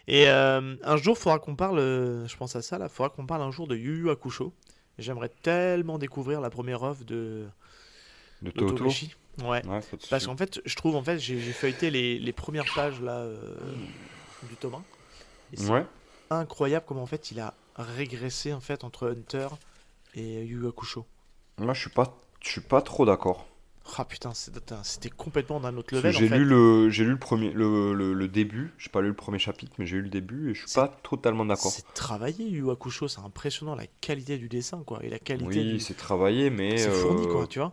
Et un jour, faudra qu'on parle, je pense à ça là, faudra qu'on parle un jour de Yu Yu Hakusho. J'aimerais tellement découvrir la première œuvre de De Toto? d'Otomeshi. Ouais. Ouais, pas de Parce soucis. qu'en fait, je trouve, en fait, j'ai feuilleté les premières pages là du tome 1. Et c'est Ouais. incroyable comment en fait il a régressé en fait entre Hunter et Yu Yu Hakusho. Moi, je suis pas trop d'accord. Ah putain, c'était complètement d'un autre Parce que level en fait. j'ai lu le premier, le début. J'ai pas lu le premier chapitre, mais j'ai lu le début et je suis C'est pas totalement d'accord. c'est travaillé Yu Yu Hakusho, c'est impressionnant la qualité du dessin quoi et la qualité Oui, du. c'est travaillé, mais C'est fourni quoi, tu vois.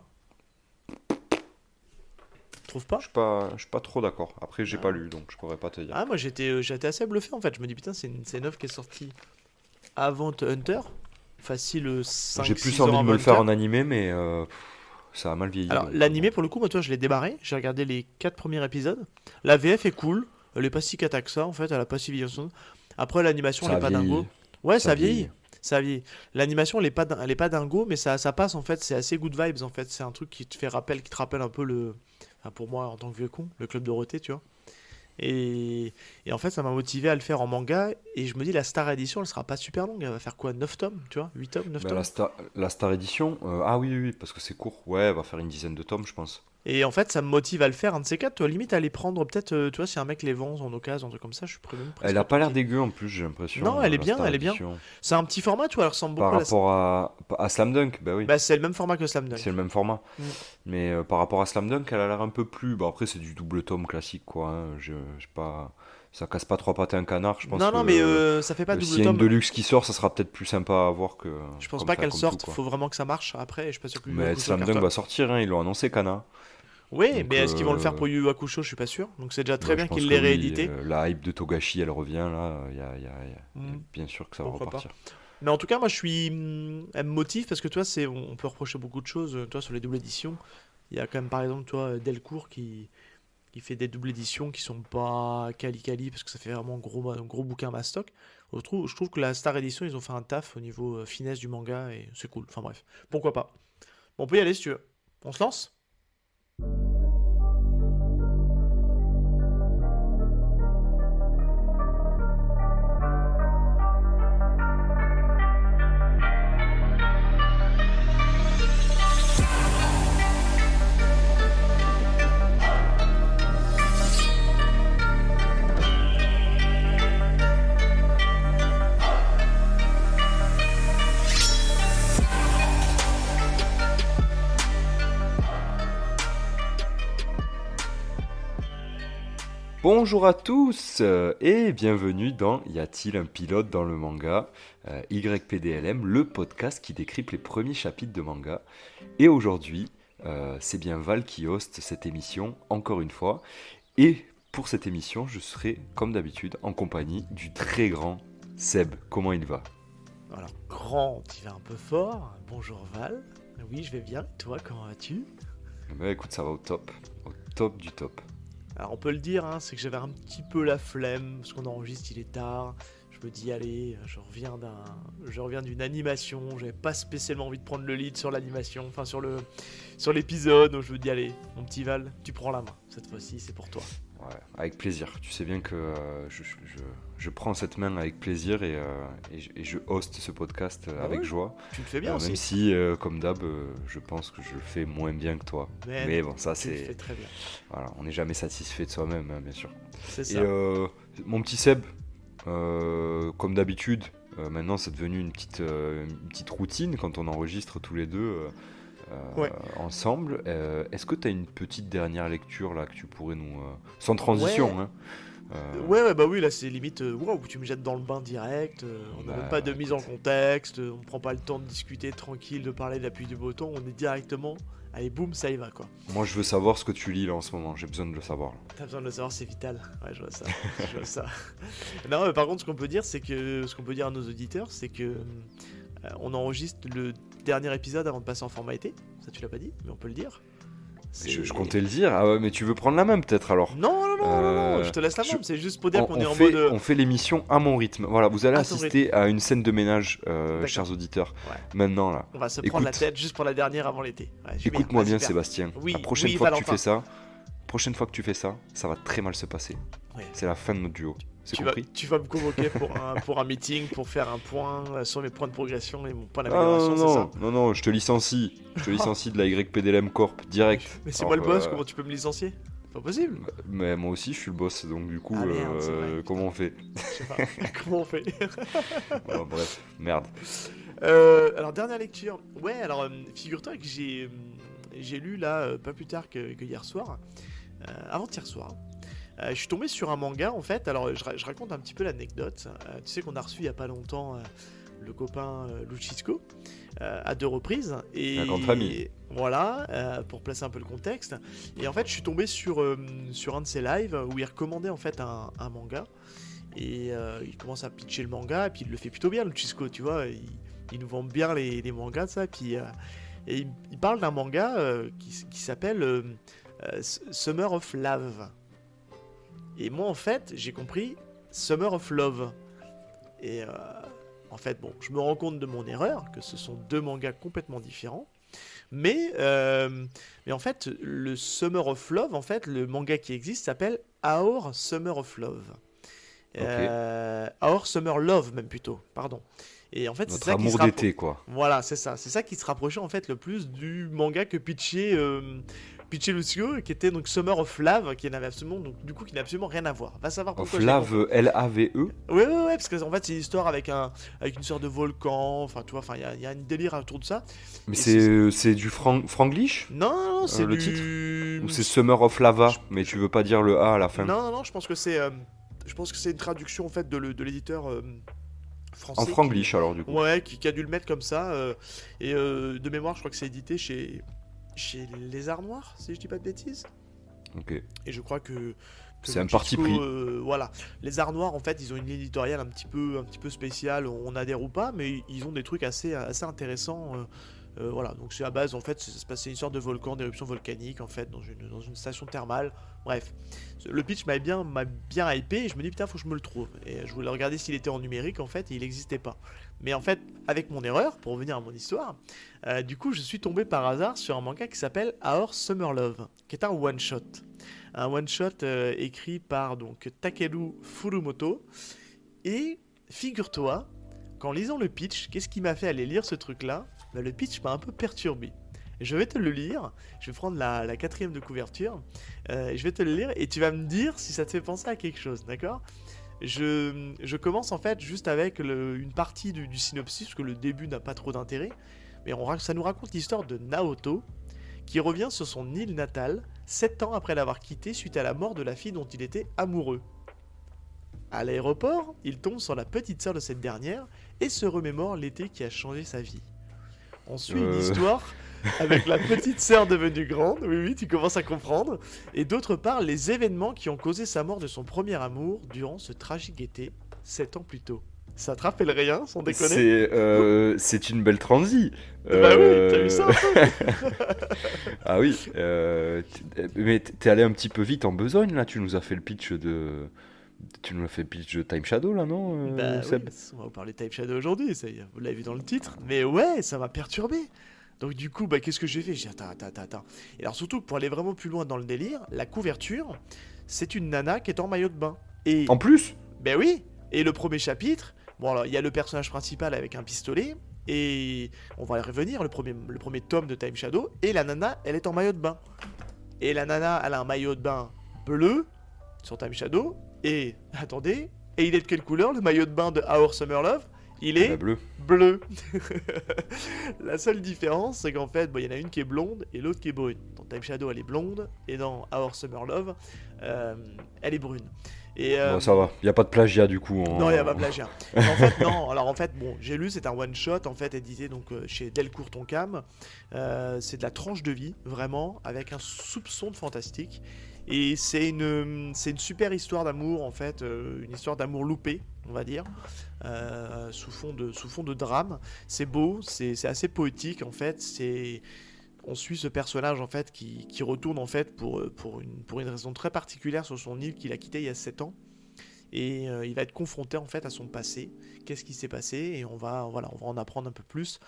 Tu trouves pas? je suis pas trop d'accord. Après, j'ai pas Ah, lu, donc je pourrais pas te dire. ah, moi j'étais assez bluffé en fait. Je me dis putain, c'est une œuvre qui est sortie avant Hunter. Facile J'ai cinq plus six envie ans de me avant le faire Hunter. en animé, mais ça a mal vieilli, Alors, donc bon. l'animé, pour le coup, moi, toi, je l'ai débarré. J'ai regardé les 4 premiers épisodes. La VF est cool. Elle est pas si cata que ça, en fait. Elle a pas si vieilli. Après, l'animation, elle Ça est a pas dingo. vieilli, Ouais, ça a ça vieillit. vieilli. Ça vieillit. L'animation, elle est pas dingo, mais ça passe, en fait. C'est assez good vibes, en fait. C'est un truc qui te rappelle un peu le. Enfin, pour moi, en tant que vieux con, le Club Dorothée, tu vois. Et en fait, ça m'a motivé à le faire en manga. Et je me dis, la Star Edition, elle sera pas super longue. Elle va faire quoi, 9 tomes, tu vois? 8 tomes, 9 Ben, tomes? La Star Edition, ah oui, oui, oui, parce que c'est court. Ouais, elle va faire une dizaine de tomes, je pense. Et en fait, ça me motive à le faire, un de ces quatre. Toi, limite, à les prendre, peut-être, tu vois, si un mec les vend en occasion, un truc comme ça, je suis même Elle presque a pas l'air tenté. dégueu en plus, j'ai Non, l'impression, elle est la bien, Star elle est bien. Edition. C'est un petit format, tu vois, elle ressemble Par beaucoup à la. rapport à Slam Dunk, bah oui, Bah, c'est le même format que Slam c'est le Dunk. même format. Mm. Mais par rapport à Slam Dunk, elle a l'air un peu plus. Bon, après, c'est du double tome classique, quoi, hein. J'ai pas. Ça casse pas trois pattes à un canard. Je pense Non, non, mais que ça fait pas double s'il y a une tome. Deluxe qui sort, ça sera peut-être plus sympa à voir que. Je pense Comme, pas enfin, qu'elle comme tout, sorte, quoi. faut vraiment que ça marche après, et je suis pas sûr que Yu Yu Mais Hakusho Slam Dunk va cartonne. sortir, hein, ils l'ont annoncé, Kana. Oui, mais Donc, est-ce qu'ils vont le faire pour Yu Yu Hakusho? Je suis pas sûr. Donc c'est déjà très bah, je bien pense qu'ils que l'aient oui. réédité. La hype de Togashi, elle revient, là. Il y a Mm. bien sûr que ça va Pourquoi pas? repartir. Mais en tout cas, moi, elle me motive parce que toi, on peut reprocher beaucoup de choses, toi, sur les doubles éditions. Il y a quand même, par exemple, toi, Delcourt qui fait des doubles éditions qui sont pas quali parce que ça fait vraiment un gros bouquin mastoc. Je trouve que la Star Edition, ils ont fait un taf au niveau finesse du manga et c'est cool. Enfin bref, pourquoi pas. Bon, on peut y aller si tu veux. On se lance? Bonjour à tous et bienvenue dans Y a-t-il un pilote dans le manga YPDLM, le podcast qui décrypte les premiers chapitres de manga. Et aujourd'hui, c'est bien Val qui hoste cette émission, encore une fois. Et pour cette émission, je serai, comme d'habitude, en compagnie du très grand Seb. Comment il va? Alors, grand, il va un peu fort. Bonjour Val. Oui, je vais bien. Et toi, comment vas-tu? Bah écoute, ça va au top du top. Alors, on peut le dire, hein, c'est que j'avais un petit peu la flemme parce qu'on enregistre, il est tard. Je me dis, allez, je reviens d'une animation. J'avais pas spécialement envie de prendre le lead sur l'animation, enfin sur l'épisode. Donc je me dis, allez, mon petit Val, tu prends la main. Cette fois-ci, c'est pour toi. Ouais, avec plaisir. Tu sais bien que je prends cette main avec plaisir et je hoste ce podcast Bah avec ouais, joie. tu le fais bien Même aussi. si, comme d'hab, je pense que je le fais moins bien que toi. Mais Mais non, bon, ça tu le fais c'est... très bien. Voilà, on n'est jamais satisfait de soi-même, hein, bien sûr. C'est Et ça. mon petit Seb, comme d'habitude, maintenant c'est devenu une petite routine quand on enregistre tous les deux Ouais. ensemble. Est-ce que tu as une petite dernière lecture là que tu pourrais nous... sans Ouais. transition, hein. Ouais, ouais, bah oui, là c'est limite, wow, tu me jettes dans le bain direct, on n'a même pas Bah de mise en écoute, contexte, on prend pas le temps de discuter tranquille, de parler de la pluie du beau temps, on est directement, allez boum, ça y va quoi. moi je veux savoir ce que tu lis là en ce moment, j'ai besoin de le savoir là. T'as besoin de le savoir, c'est vital. Ouais, je vois ça. Je vois ça. Non, mais par contre, ce qu'on peut dire à nos auditeurs, c'est que on enregistre le dernier épisode avant de passer en format été. Ça, tu l'as pas dit, mais on peut le dire. Je C'est. comptais le dire, ah ouais, mais tu veux prendre la main peut-être alors. Non, non, non, non, non, je Euh, te laisse la je- main. C'est juste pour dire qu'on on est en mode. on fait l'émission à mon rythme. Voilà, vous allez À ton rythme. assister à une scène de ménage, D'accord. chers auditeurs. Ouais. Maintenant là. On va se prendre la Écoute, tête juste pour la dernière avant l'été. Ouais, je suis bien. écoute-moi Ah, bien super. Sébastien. La Oui, prochaine oui, fois que tu Valentin. fais ça, ça va très mal se passer. Ouais. C'est la fin de notre duo. C'est Tu vas, compris? tu vas me convoquer pour un meeting, pour faire un point sur mes points de progression et mon point Ah non, d'amélioration, c'est ça? non, non, non, je te licencie. Je te licencie de la YPDLM Corp, direct. Mais c'est moi Alors, le boss, comment tu peux me licencier? Pas possible. mais moi aussi, je suis le boss, donc du coup, Ah merde, c'est vrai, comment putain. on fait? Je sais pas. Comment on fait? Bref, merde. Alors, dernière lecture. Ouais, alors, figure-toi que j'ai lu là, pas plus tard que hier soir, avant-hier soir. Je suis tombé sur un manga en fait. Alors, je raconte un petit peu l'anecdote. Tu sais qu'on a reçu il y a pas longtemps le copain Luchisco à 2 reprises. Un grand ami. Et voilà, pour placer un peu le contexte. Et en fait, je suis tombé sur un de ses lives où il recommandait en fait un manga. Et il commence à pitcher le manga. Et puis il le fait plutôt bien, Luchisco, tu vois. Il nous vend bien les mangas, ça. Puis, et il parle d'un manga qui s'appelle Summer of Love. Et moi, en fait, j'ai compris Summer of Love. Et en fait, bon, je me rends compte de mon erreur, que ce sont 2 mangas complètement différents. Mais en fait, le Summer of Love, en fait, le manga qui existe s'appelle Our Summer of Love. Ok. Our Summer Love, même plutôt, pardon. Et en fait, c'est Notre ça qui se amour rapproche. d'été, quoi. Voilà, c'est ça. C'est ça qui se rapprochait en fait le plus du manga que pitchait Lucio, qui était donc Summer of Love, qui n'avait absolument, donc du coup, qui n'a absolument rien à voir. Va savoir Of pourquoi je l'ai confondu. Lave, L-A-V-E. Ouais, ouais, ouais, parce qu'en fait, c'est une histoire avec une sorte de volcan. Enfin, tu vois, enfin, il y a un délire autour de ça. Mais Et c'est c'est du Franglish, non, non, non, c'est le titre? du. Ou c'est Summer of Lava, Je- mais je- tu veux pas dire le A à la fin? Non, non, non, je pense que c'est une traduction en fait de l'éditeur En français Franglish, alors, du coup. ouais, qui a dû le mettre comme ça. Et de mémoire, je crois que c'est édité chez Les Arts Noirs, si je dis pas de bêtises. Ok. Et je crois que C'est un parti Luchesco, pris. voilà. Les Arts Noirs, en fait, ils ont une ligne éditoriale un petit peu spéciale. On adhère ou pas, mais ils ont des trucs assez intéressants. Voilà, donc c'est à base, en fait, ça se passait une sorte de volcan, d'éruption volcanique, en fait, dans une station thermale. Bref, le pitch m'a bien hypé, et je me dis, putain, faut que je me le trouve. Et je voulais regarder s'il était en numérique, en fait, et il n'existait pas. Mais en fait, avec mon erreur, pour revenir à mon histoire, du coup, je suis tombé par hasard sur un manga qui s'appelle Our Summer Love, qui est un one-shot. Un one-shot écrit par donc Takeru Furumoto. Et figure-toi, qu'en lisant le pitch, qu'est-ce qui m'a fait aller lire ce truc-là? Bah, le pitch m'a un peu perturbé. Je vais te le lire, je vais prendre la 4ème de couverture, je vais te le lire et tu vas me dire si ça te fait penser à quelque chose, d'accord? Je commence en fait juste avec une partie du synopsis, parce que le début n'a pas trop d'intérêt, mais ça nous raconte l'histoire de Naoto, qui revient sur son île natale, 7 ans après l'avoir quittée suite à la mort de la fille dont il était amoureux. À l'aéroport, il tombe sur la petite sœur de cette dernière et se remémore l'été qui a changé sa vie. On suit une Euh, histoire avec la petite sœur devenue grande, oui oui, tu commences à comprendre, et d'autre part les événements qui ont causé sa mort de son premier amour durant ce tragique été, 7 ans plus tôt. Ça te rappelle rien, sans déconner? c'est une belle transi. Bah oui, t'as vu ça un peu? Ah oui. Mais t'es allé un petit peu vite en besogne, là. Tu nous as fait le pitch de... Tu nous as fait le pitch de Time Shadow, là, non, Bah oui, Seb? on va vous parler de Type Shadow aujourd'hui, vous l'avez vu dans le titre. Mais ouais, ça m'a perturbé. Donc du coup, bah qu'est-ce que j'ai fait? J'ai dit attends. Et alors surtout, pour aller vraiment plus loin dans le délire, la couverture, c'est une nana qui est en maillot de bain. Et, En plus? ben oui, et le premier chapitre, bon alors, il y a le personnage principal avec un pistolet, et on va y revenir, le premier tome de Time Shadow, et la nana, elle est en maillot de bain. Et la nana, elle a un maillot de bain bleu sur Time Shadow, et attendez, et il est de quelle couleur le maillot de bain de Our Summer Love? Il Ah bah est bleu. bleu. La seule différence, c'est qu'en fait, il y en a une qui est blonde et l'autre qui est brune. Dans Time Shadow, elle est blonde, et dans Our Summer Love, elle est brune. Et Bon, ça va. Y a pas de plagiat, du coup. non, il n'y a pas plagiat. En fait, non. Alors en fait, bon, j'ai lu, c'est un one shot en fait édité donc chez Delcourt Tonkam. C'est de la tranche de vie, vraiment, avec un soupçon de fantastique. Et c'est une super histoire d'amour en fait, une histoire d'amour loupé, on va dire, sous fond de drame. C'est beau, c'est assez poétique en fait. On suit ce personnage en fait qui retourne en fait pour une raison très particulière sur son île qu'il a quittée il y a 7 ans. Et il va être confronté en fait à son passé. Qu'est-ce qui s'est passé? Et on va en apprendre un peu plus.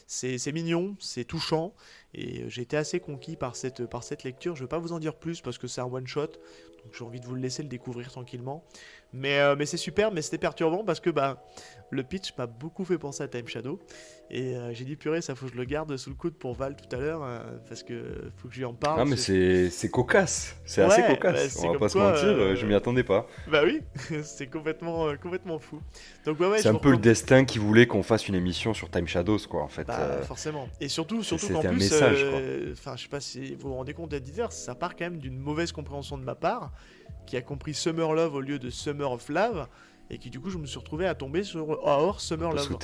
C'est mignon, c'est touchant, et j'ai été assez conquis par cette lecture. Je vais pas vous en dire plus parce que c'est un one shot, donc Donc j'ai envie de vous le laisser le découvrir tranquillement. Mais c'est super, mais c'était perturbant parce que le pitch m'a beaucoup fait penser à Time Shadow. Et j'ai dit, purée, ça faut que je le garde sous le coude pour Val tout à l'heure, parce que faut que je lui en parle. Ah, mais parce que c'est cocasse, c'est assez ouais, cocasse, c'est on va comme pas se quoi. mentir, je m'y attendais pas. Bah oui, c'est complètement fou. Donc ouais, C'est je un vous peu le recommande. destin qui voulait qu'on fasse une émission sur Time Shadows, quoi, en fait. Bah forcément. Et surtout qu'en C'était un plus, message, quoi. enfin je sais pas si vous vous rendez compte d'éditeur, ça part quand même d'une mauvaise compréhension de ma part, qui a compris Summer Love au lieu de Summer of Love, et qui du coup je me suis retrouvé à tomber sur Our Summer Parce que Love.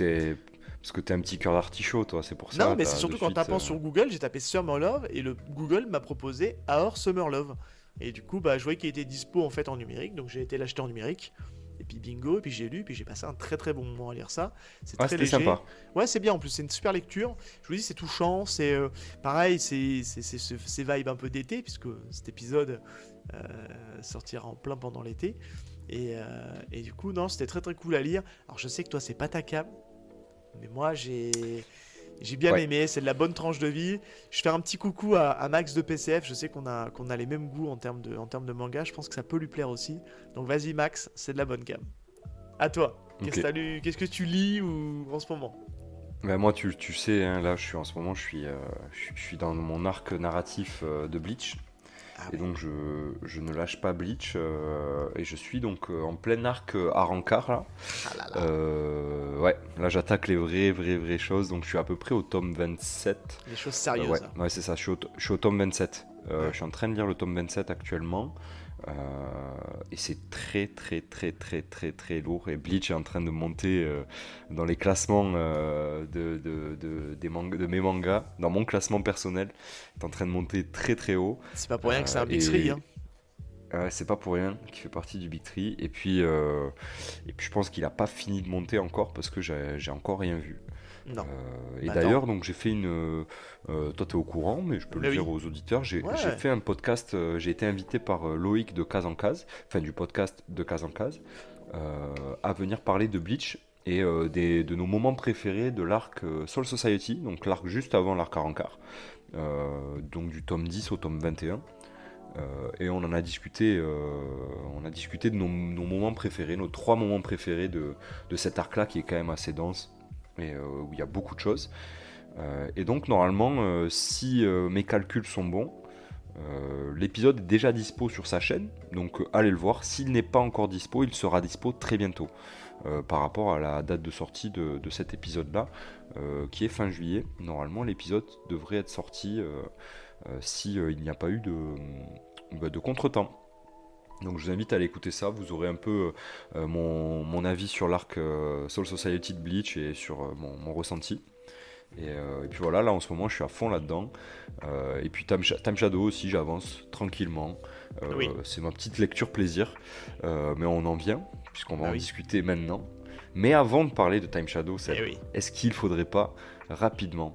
t'es un petit cœur d'artichaut, toi, c'est pour Non, ça, mais c'est t'as de surtout qu'en suite... tapant sur Google, j'ai tapé Summer Love, et le Google m'a proposé Our Summer Love. Et du coup, je voyais qu'il était dispo en fait en numérique, donc j'ai été l'acheter en numérique. Et puis bingo, et puis j'ai lu, puis j'ai passé un très très bon moment à lire ça. C'est Ah, très c'était léger. sympa. Ouais, c'est bien en plus, c'est une super lecture. Je vous dis, c'est touchant, c'est pareil, c'est vibe un peu d'été, puisque cet épisode sortira en plein pendant l'été. Et du coup, non, c'était très très cool à lire. Alors je sais que toi, c'est pas ta cam, mais moi j'ai bien Ouais. aimé, c'est de la bonne tranche de vie. Je fais un petit coucou à Max de PCF, je sais qu'on a les mêmes goûts en termes de manga, je pense que ça peut lui plaire aussi. Donc vas-y Max, c'est de la bonne cam. À toi, qu'est-ce que Ok. t'as lu, qu'est-ce que tu lis ou en ce moment? Ben moi, tu sais, hein, là, en ce moment, je suis dans mon arc narratif de Bleach. Ah Et oui. donc je ne lâche pas Bleach et je suis donc en plein arc Arrancar là. Ah là là, Ouais, là j'attaque les vraies choses, donc je suis à peu près au tome 27. les choses Ouais, sérieuses. ouais c'est ça, je suis au tome 27. Ouais. Je suis en train de lire le tome 27 actuellement. euh, et c'est très lourd. Et Bleach est en train de monter dans les classements de mes mangas, dans mon classement personnel, est en train de monter très haut. C'est pas pour rien que c'est un Big Three, Et hein. c'est pas pour rien qu'il fait partie du Big Tree. Et puis je pense qu'il a pas fini de monter encore parce que j'ai encore rien vu. Non. Et Bah d'ailleurs, attends. donc j'ai fait toi t'es au courant, mais je peux Mais le dire oui. aux auditeurs. J'ai Ouais. fait un podcast. J'ai été invité par Loïc de Case en Case, enfin du podcast de Case en Case, à venir parler de Bleach et de nos moments préférés de l'arc Soul Society, donc l'arc juste avant l'arc Arrancar, donc du tome 10 au tome 21. Et on a discuté de nos moments préférés, nos 3 moments préférés de cet arc-là qui est quand même assez dense et où il y a beaucoup de choses. Et donc normalement, si mes calculs sont bons, l'épisode est déjà dispo sur sa chaîne, donc allez le voir. S'il n'est pas encore dispo, il sera dispo très bientôt par rapport à la date de sortie de cet épisode-là, qui est fin juillet. Normalement, l'épisode devrait être sorti si il n'y a pas eu de contretemps. Donc je vous invite à aller écouter ça, vous aurez un peu mon avis sur l'arc Soul Society de Bleach et sur mon ressenti. Et puis voilà, là en ce moment je suis à fond là-dedans. Et puis Time Shadow aussi, j'avance tranquillement. Oui. C'est ma petite lecture plaisir, mais on en vient, puisqu'on va Bah en oui. discuter maintenant. Mais avant de parler de Time Shadow, Eh oui. est-ce qu'il faudrait pas rapidement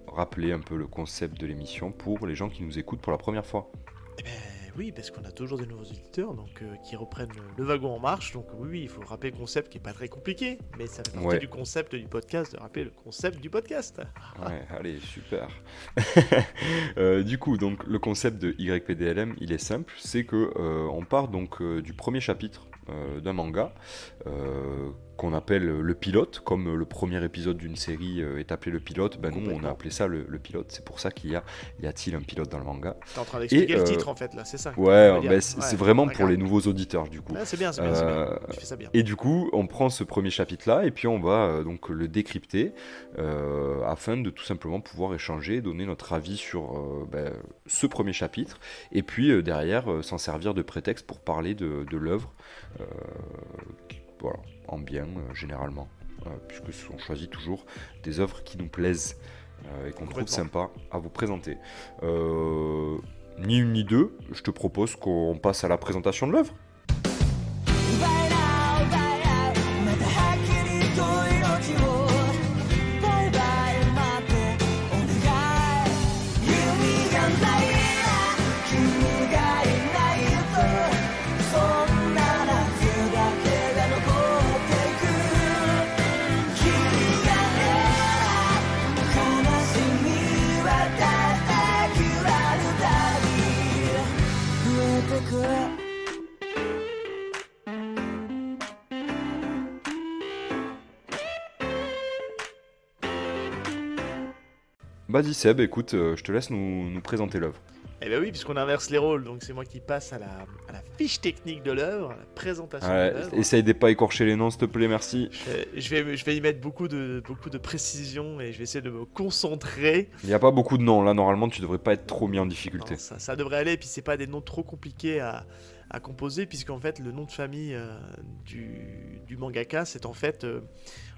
rappeler un peu le concept de l'émission pour les gens qui nous écoutent pour la première fois? Eh ben, oui, parce qu'on a toujours des nouveaux auditeurs donc, qui reprennent le wagon en marche. Donc oui, il faut rappeler le concept qui est pas très compliqué, mais ça fait partie Ouais. du concept du podcast, de rappeler le concept du podcast. Ouais, allez, super. Du coup, donc le concept de YPDLM, il est simple, c'est que on part donc du premier chapitre d'un manga qu'on appelle le pilote, comme le premier épisode d'une série est appelé le pilote. Ben nous, on a Complètement. appelé ça le pilote. C'est pour ça y a-t-il un pilote dans le manga? T'es en train d'expliquer Et le titre en fait là, c'est ça que ouais, tu veux dire. ben, c'est Ouais, vraiment pour d'accord. les nouveaux auditeurs du coup. Ah, c'est bien, c'est bien, c'est bien. Euh, Tu fais ça bien. Et du coup, on prend ce premier chapitre-là et puis on va donc le décrypter afin de tout simplement pouvoir échanger, donner notre avis sur ce premier chapitre et puis derrière s'en servir de prétexte pour parler de l'œuvre, voilà, en bien généralement, puisque on choisit toujours des œuvres qui nous plaisent et qu'on trouve Complètement. sympa à vous présenter. Ni une ni deux, je te propose qu'on passe à la présentation de l'œuvre. 奪えな奪え合うまたはっきりと命をバイバイ待ってお願い意味がないな君がいないとそんな夏だけが残っていく君がね悲しみはたったきらぬだり増えてく Vas-y Seb, écoute, je te laisse nous présenter l'œuvre. Eh bien oui, puisqu'on inverse les rôles, donc c'est moi qui passe à la fiche technique de l'œuvre, à la présentation de Ouais, l'œuvre. essaye de pas écorcher les noms, s'il te plaît, merci. Je vais y mettre beaucoup de précision et je vais essayer de me concentrer. Il n'y a pas beaucoup de noms, là, normalement, tu devrais pas être trop mis en Non, difficulté. ça devrait aller, et puis c'est pas des noms trop compliqués à composer, puisqu'en fait le nom de famille du mangaka, c'est en fait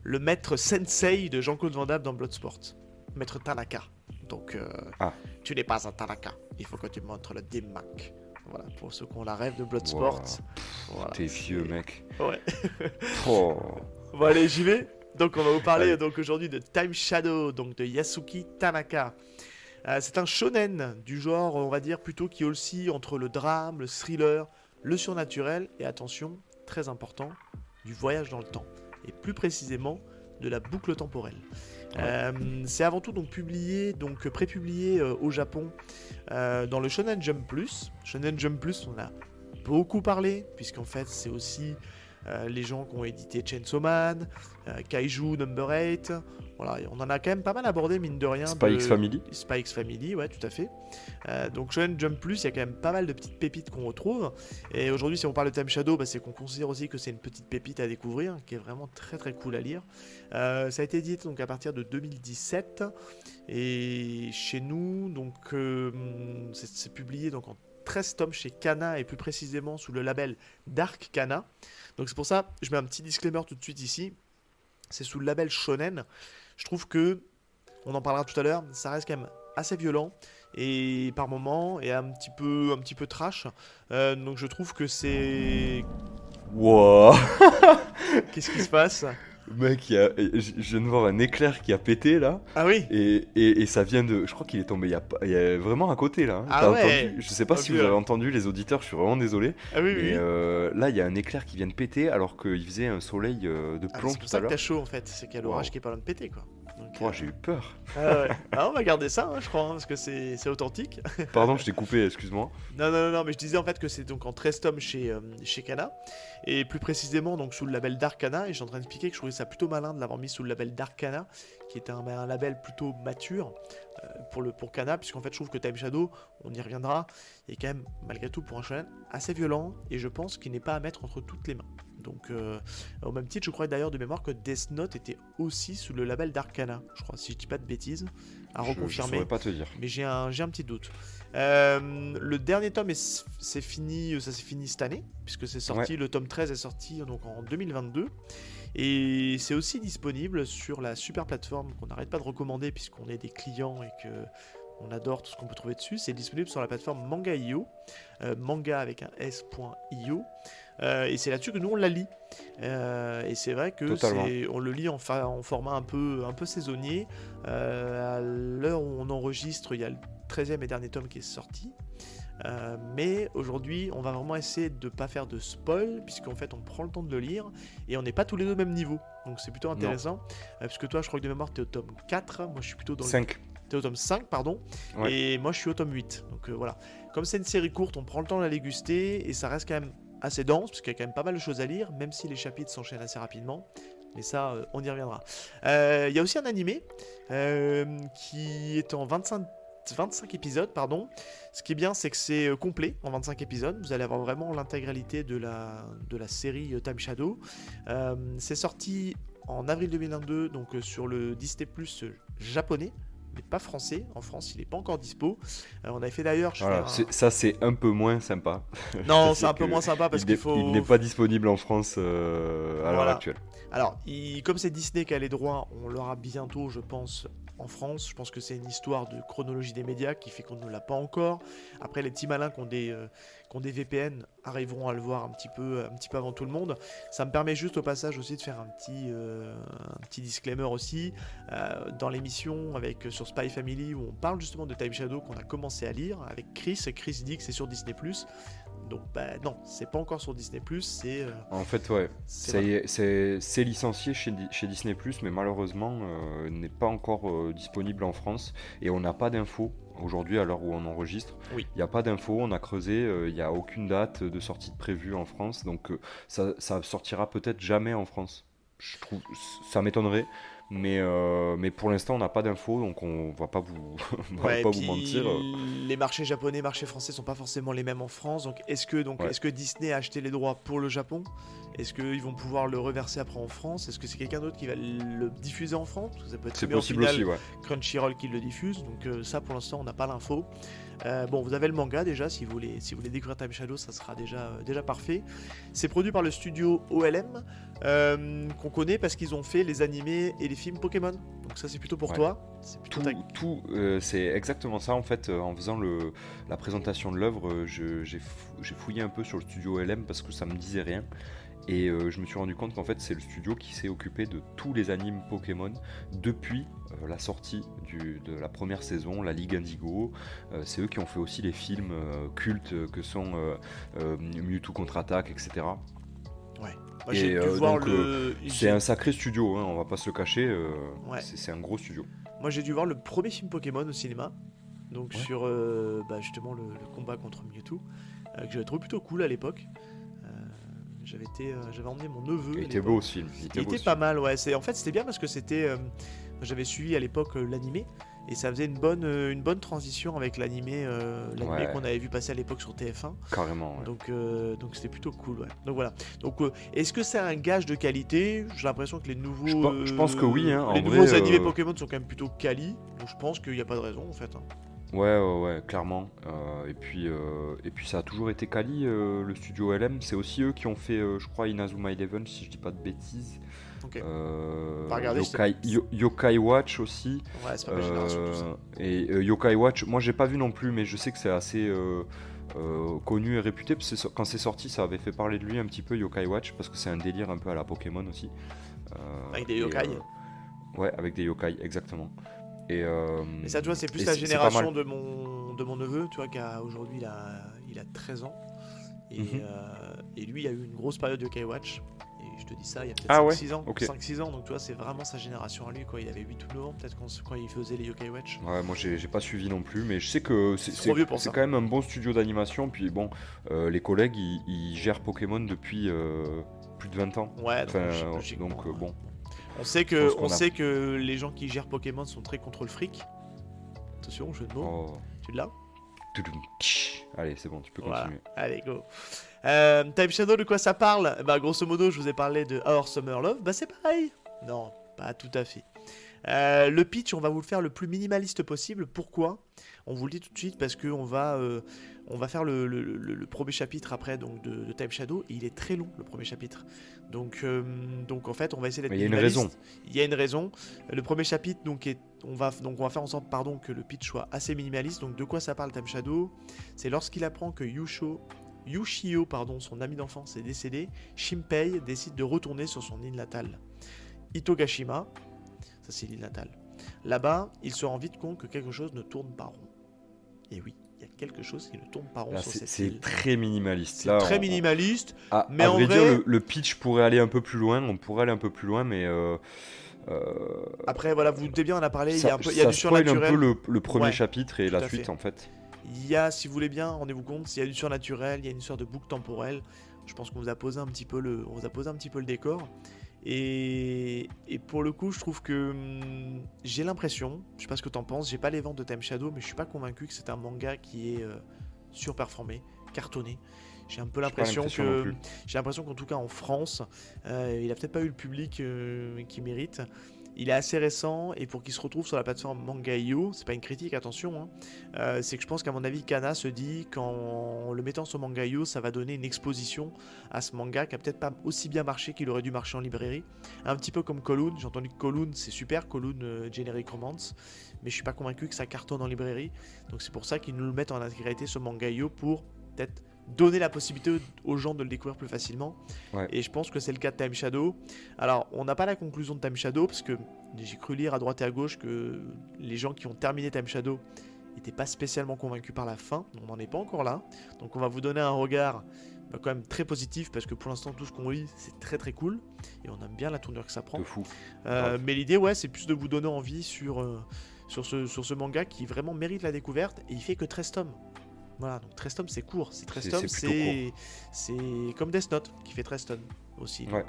le maître sensei de Jean-Claude Van Damme dans Bloodsport, maître Tanaka. Donc Ah. tu n'es pas un Tanaka, il faut que tu montres le Dimmak. Voilà, pour ceux qui ont la rêve de Bloodsport. Wow. Voilà, T'es c'est- vieux, mec. Ouais. Oh. Bon allez, j'y vais. Donc on va vous parler Allez. donc aujourd'hui de Time Shadow, donc de Yasuki Tanaka. C'est un shonen du genre, on va dire plutôt qui oscille entre le drame, le thriller, le surnaturel et attention, très important, du voyage dans le temps et plus précisément de la boucle temporelle. C'est avant tout donc publié, donc prépublié au Japon dans le Shonen Jump Plus. Shonen Jump Plus, on a beaucoup parlé puisqu'en fait c'est aussi les gens qui ont édité Chainsaw Man, Kaiju Number 8. Voilà, on en a quand même pas mal abordé, mine de rien. Spy X Family. Spy X Family, ouais, tout à fait. Donc Shonen Jump Plus, il y a quand même pas mal de petites pépites qu'on retrouve. Et aujourd'hui, si on parle de Time Shadow, c'est qu'on considère aussi que c'est une petite pépite à découvrir, qui est vraiment très très cool à lire. Ça a été édité donc à partir de 2017. Et chez nous, donc c'est publié donc en 13 tomes chez Kana et plus précisément sous le label Dark Kana. Donc c'est pour ça, je mets un petit disclaimer tout de suite ici. C'est sous le label Shonen. Je trouve que, on en parlera tout à l'heure, ça reste quand même assez violent et par moments et un petit peu trash. Donc je trouve que c'est... Wow. Qu'est-ce qui se passe? Mec, je viens de voir un éclair qui a pété là, Ah oui. et ça vient de. Je crois qu'il est tombé il y a vraiment à côté là. Hein. Ah T'as ouais. entendu? Je sais pas Ah, si oui, vous avez ouais. entendu, les auditeurs, je suis vraiment désolé. Ah oui, Mais oui. là, il y a un éclair qui vient de péter alors qu'il faisait un soleil de Ah, plomb c'est pour tout ça à que t'as l'heure. chaud en fait, c'est qu'il y a l'orage Wow. qui est pas loin de péter quoi. Donc, Ouah, j'ai eu peur. ah ouais. Ah, on va garder ça, hein, je crois, hein, parce que c'est authentique. Pardon, je t'ai coupé, excuse-moi. Non, mais je disais en fait que c'est donc en 13 tomes chez Kana, et plus précisément donc sous le label Dark Kana, et je suis en train d'expliquer que je trouvais ça plutôt malin de l'avoir mis sous le label Dark Kana, qui est un label plutôt mature pour Kana, puisqu'en fait je trouve que Time Shadow, on y reviendra, est quand même malgré tout pour un shonen assez violent, et je pense qu'il n'est pas à mettre entre toutes les mains. Donc au même titre, je crois d'ailleurs de mémoire que Death Note était aussi sous le label Dark Kana, je crois, si je dis pas de bêtises, à Je reconfirmer. saurais pas te dire. Mais j'ai un petit doute. Le dernier tome, c'est fini, ça s'est fini cette année, puisque c'est sorti, le tome 13 est sorti donc en 2022. Et c'est aussi disponible sur la super plateforme qu'on n'arrête pas de recommander, puisqu'on est des clients et que on adore tout ce qu'on peut trouver dessus. C'est disponible sur la plateforme Manga.io, manga avec un s.io. Et c'est là-dessus que nous on la lit. Et c'est vrai que Totalement. on le lit en format un peu saisonnier. À l'heure où on enregistre, il y a le 13e et dernier tome qui est sorti. Mais aujourd'hui, on va vraiment essayer de ne pas faire de spoil, puisqu'en fait on prend le temps de le lire et on n'est pas tous les deux au même niveau. Donc c'est plutôt intéressant. Puisque toi, je crois que de mémoire, tu es au tome 4. Moi, je suis plutôt dans 5. T'es au tome 5, pardon. Ouais. Et moi, je suis au tome 8. Donc voilà. Comme c'est une série courte, on prend le temps de la déguster et ça reste quand même assez dense, parce qu'il y a quand même pas mal de choses à lire, même si les chapitres s'enchaînent assez rapidement. Mais ça, on y reviendra. Il y a aussi un animé qui est en 25 épisodes, pardon. Ce qui est bien, c'est que c'est complet en 25 épisodes. Vous allez avoir vraiment l'intégralité de la série Time Shadow. C'est sorti en avril 2022, donc sur le Disney Plus japonais, mais pas français. En France, il n'est pas encore dispo. On avait fait d'ailleurs. Voilà, ça c'est un peu moins sympa. Non, C'est c'est un peu que moins sympa parce il qu'il n'est- faut. il n'est pas disponible en France à l'heure Voilà. actuelle. Alors, comme c'est Disney qui a les droits, on l'aura bientôt, je pense, en France. Je pense que c'est une histoire de chronologie des médias qui fait qu'on ne l'a pas encore. Après, les petits malins qui ont des VPN arriveront à le voir un petit peu avant tout le monde. Ça me permet juste au passage aussi de faire un petit disclaimer aussi. Dans l'émission sur Spy Family, où on parle justement de Time Shadow qu'on a commencé à lire avec Chris. Chris dit que c'est sur Disney+. Donc non, c'est pas encore sur Disney+, c'est... En fait, ouais, c'est vrai. c'est licencié chez Disney+, mais malheureusement n'est pas encore disponible en France et on n'a pas d'infos aujourd'hui à l'heure où on enregistre. Oui. Il n'y a pas d'infos, on a creusé, il n'y a aucune date de sortie de prévue en France, donc ça sortira peut-être jamais en France. Je trouve, ça m'étonnerait, mais pour l'instant, on n'a pas d'infos, donc on va pas vous, on va Ouais, et pas vous puis mentir. les marchés japonais, marchés français sont pas forcément les mêmes en France. Donc Ouais, est-ce que Disney a acheté les droits pour le Japon? Est-ce qu'ils vont pouvoir le reverser après en France? Est-ce que c'est quelqu'un d'autre qui va le diffuser en France? Parce que ça peut être très c'est bien au possible final aussi, ouais. Crunchyroll qui le diffuse. Donc ça pour l'instant on n'a pas l'info. Bon, vous avez le manga déjà, si vous voulez découvrir Time Shadow, ça sera déjà parfait. C'est produit par le studio OLM, qu'on connaît parce qu'ils ont fait les animés et les films Pokémon. Donc ça c'est plutôt pour Ouais. toi. C'est plutôt C'est exactement ça en fait. En faisant la présentation de l'œuvre, j'ai fouillé un peu sur le studio LM parce que ça me disait rien. Et je me suis rendu compte qu'en fait c'est le studio qui s'est occupé de tous les animes Pokémon depuis la sortie de la première saison, la Ligue Indigo. C'est eux qui ont fait aussi les films cultes que sont Mewtwo contre-attaque, etc. Ouais. Moi j'ai Et dû voir donc le. c'est un sacré studio, hein, on va pas se le cacher. Ouais. C'est un gros studio. Moi j'ai dû voir le premier film Pokémon au cinéma. Donc Ouais. sur justement le combat contre Mewtwo. Que j'avais trouvé plutôt cool à l'époque. Euh, j'avais emmené mon neveu. Il à était l'époque. beau ce film. Il Il était beau était ce pas film. mal, ouais. En fait, c'était bien parce que j'avais suivi à l'époque l'animé et ça faisait une bonne transition avec l'animé Ouais, qu'on avait vu passer à l'époque sur TF1. carrément. Ouais. Donc c'était plutôt cool, ouais. Donc voilà. Donc est-ce que c'est un gage de qualité? J'ai l'impression que Je pense que oui, hein. En les vrai, nouveaux animés Pokémon sont quand même plutôt quali. Donc je pense qu'il n'y a pas de raison en fait, hein. ouais, clairement. Et puis ça a toujours été quali, le studio LM. C'est aussi eux qui ont fait, je crois, Inazuma Eleven, si je dis pas de bêtises. Ok. Pas regarder, Yokai Watch aussi. Ouais, c'est pas ma génération tout ça. Et Yokai Watch, moi j'ai pas vu non plus, mais je sais que c'est assez connu et réputé. Parce que quand c'est sorti, ça avait fait parler de lui un petit peu, Yokai Watch, parce que c'est un délire un peu à la Pokémon aussi. Avec des Et, yokai. ouais, avec des yokai, exactement. Et, Mais ça, tu vois, c'est plus et la c'est pas génération mal. de mon neveu, tu vois, aujourd'hui il a 13 ans. Et, Mhm. et lui, il a eu une grosse période de Yokai Watch. Et je te dis ça, il y a peut-être Ah ouais, 5-6 ans. ok. 5-6 ans, donc tu vois, c'est vraiment sa génération à lui, quoi. Il avait 8 ou 9 ans, peut-être quand il faisait les Yokai Watch. Ouais, moi j'ai pas suivi non plus, mais je sais que C'est trop vieux pour c'est ça. quand même un bon studio d'animation. Puis bon, les collègues ils gèrent Pokémon depuis plus de 20 ans. Ouais, donc Enfin, logiquement. donc bon, On sait je pense que, qu'on on a. sait que les gens qui gèrent Pokémon sont très contre le fric. Attention, jeu de mots. Oh. Tu l'as? Toudoum, tch. Allez, c'est bon, tu peux Voilà. continuer. Allez, go. Time Shadow, de quoi ça parle? Bah, grosso modo, je vous ai parlé de Our Summer Love. Bah, c'est pareil. Non, pas tout à fait. Le pitch, on va vous le faire le plus minimaliste possible. Pourquoi? On vous le dit tout de suite parce qu'on va faire le premier chapitre après donc de Time Shadow. Et il est très long, le premier chapitre. Donc en fait, on va essayer d'être Mais il y a une minimaliste. raison. Il y a une raison. Le premier chapitre, on va faire en sorte que le pitch soit assez minimaliste. Donc de quoi ça parle Time Shadow? C'est lorsqu'il apprend que Yushio, son ami d'enfance, est décédé, Shinpei décide de retourner sur son île natale. Itogashima, ça c'est l'île natale. Là-bas, il se rend vite compte que quelque chose ne tourne pas rond. Et oui, il y a quelque chose qui ne tourne pas rond Là, sur cette c'est île. très minimaliste. C'est Là, très minimaliste, mais à en vrai vrai, dire, le pitch pourrait aller un peu plus loin. On pourrait aller un peu plus loin, mais après voilà, vous vous doutez bien, on a parlé, il y a, ça, un peu, il y a ça du spoil un surnaturel. peu le premier Ouais, chapitre et tout la à suite fait. en fait. Il y a, si vous voulez bien, rendez-vous compte, il y a du surnaturel, il y a une sorte de boucle temporelle. Je pense qu'on vous a posé un petit peu le décor. Et pour le coup, je trouve que j'ai l'impression, je sais pas ce que t'en penses, j'ai pas les ventes de Time Shadow, mais je suis pas convaincu que c'est un manga qui est surperformé, cartonné. J'ai un peu J'ai pas l'impression non plus. j'ai l'impression qu'en tout cas en France, il a peut-être pas eu le public qu'il mérite. Il est assez récent et pour qu'il se retrouve sur la plateforme Manga.io, c'est pas une critique, attention, hein, c'est que je pense qu'à mon avis, Kana se dit qu'en le mettant sur Manga.io, ça va donner une exposition à ce manga qui a peut-être pas aussi bien marché qu'il aurait dû marcher en librairie. Un petit peu comme Kowloon, j'ai entendu que Kowloon c'est super, Kowloon Generic Romance, mais je suis pas convaincu que ça cartonne en librairie. Donc c'est pour ça qu'ils nous le mettent en intégralité sur Manga.io pour peut-être donner la possibilité aux gens de le découvrir plus facilement. Ouais. Et je pense que c'est le cas de Time Shadow. Alors, on n'a pas la conclusion de Time Shadow parce que j'ai cru lire à droite et à gauche que les gens qui ont terminé Time Shadow n'étaient pas spécialement convaincus par la fin. On n'en est pas encore là. Donc, on va vous donner un regard quand même très positif parce que pour l'instant, tout ce qu'on lit, c'est très très cool et on aime bien la tournure que ça prend. De fou. Grave. Mais l'idée, ouais, c'est plus de vous donner envie sur ce manga qui vraiment mérite la découverte et il fait que 13 tomes. Voilà, donc 13 tomes c'est court, c'est 13 tomes, C'est plutôt c'est comme Death Note qui fait 13 tomes aussi. Ouais.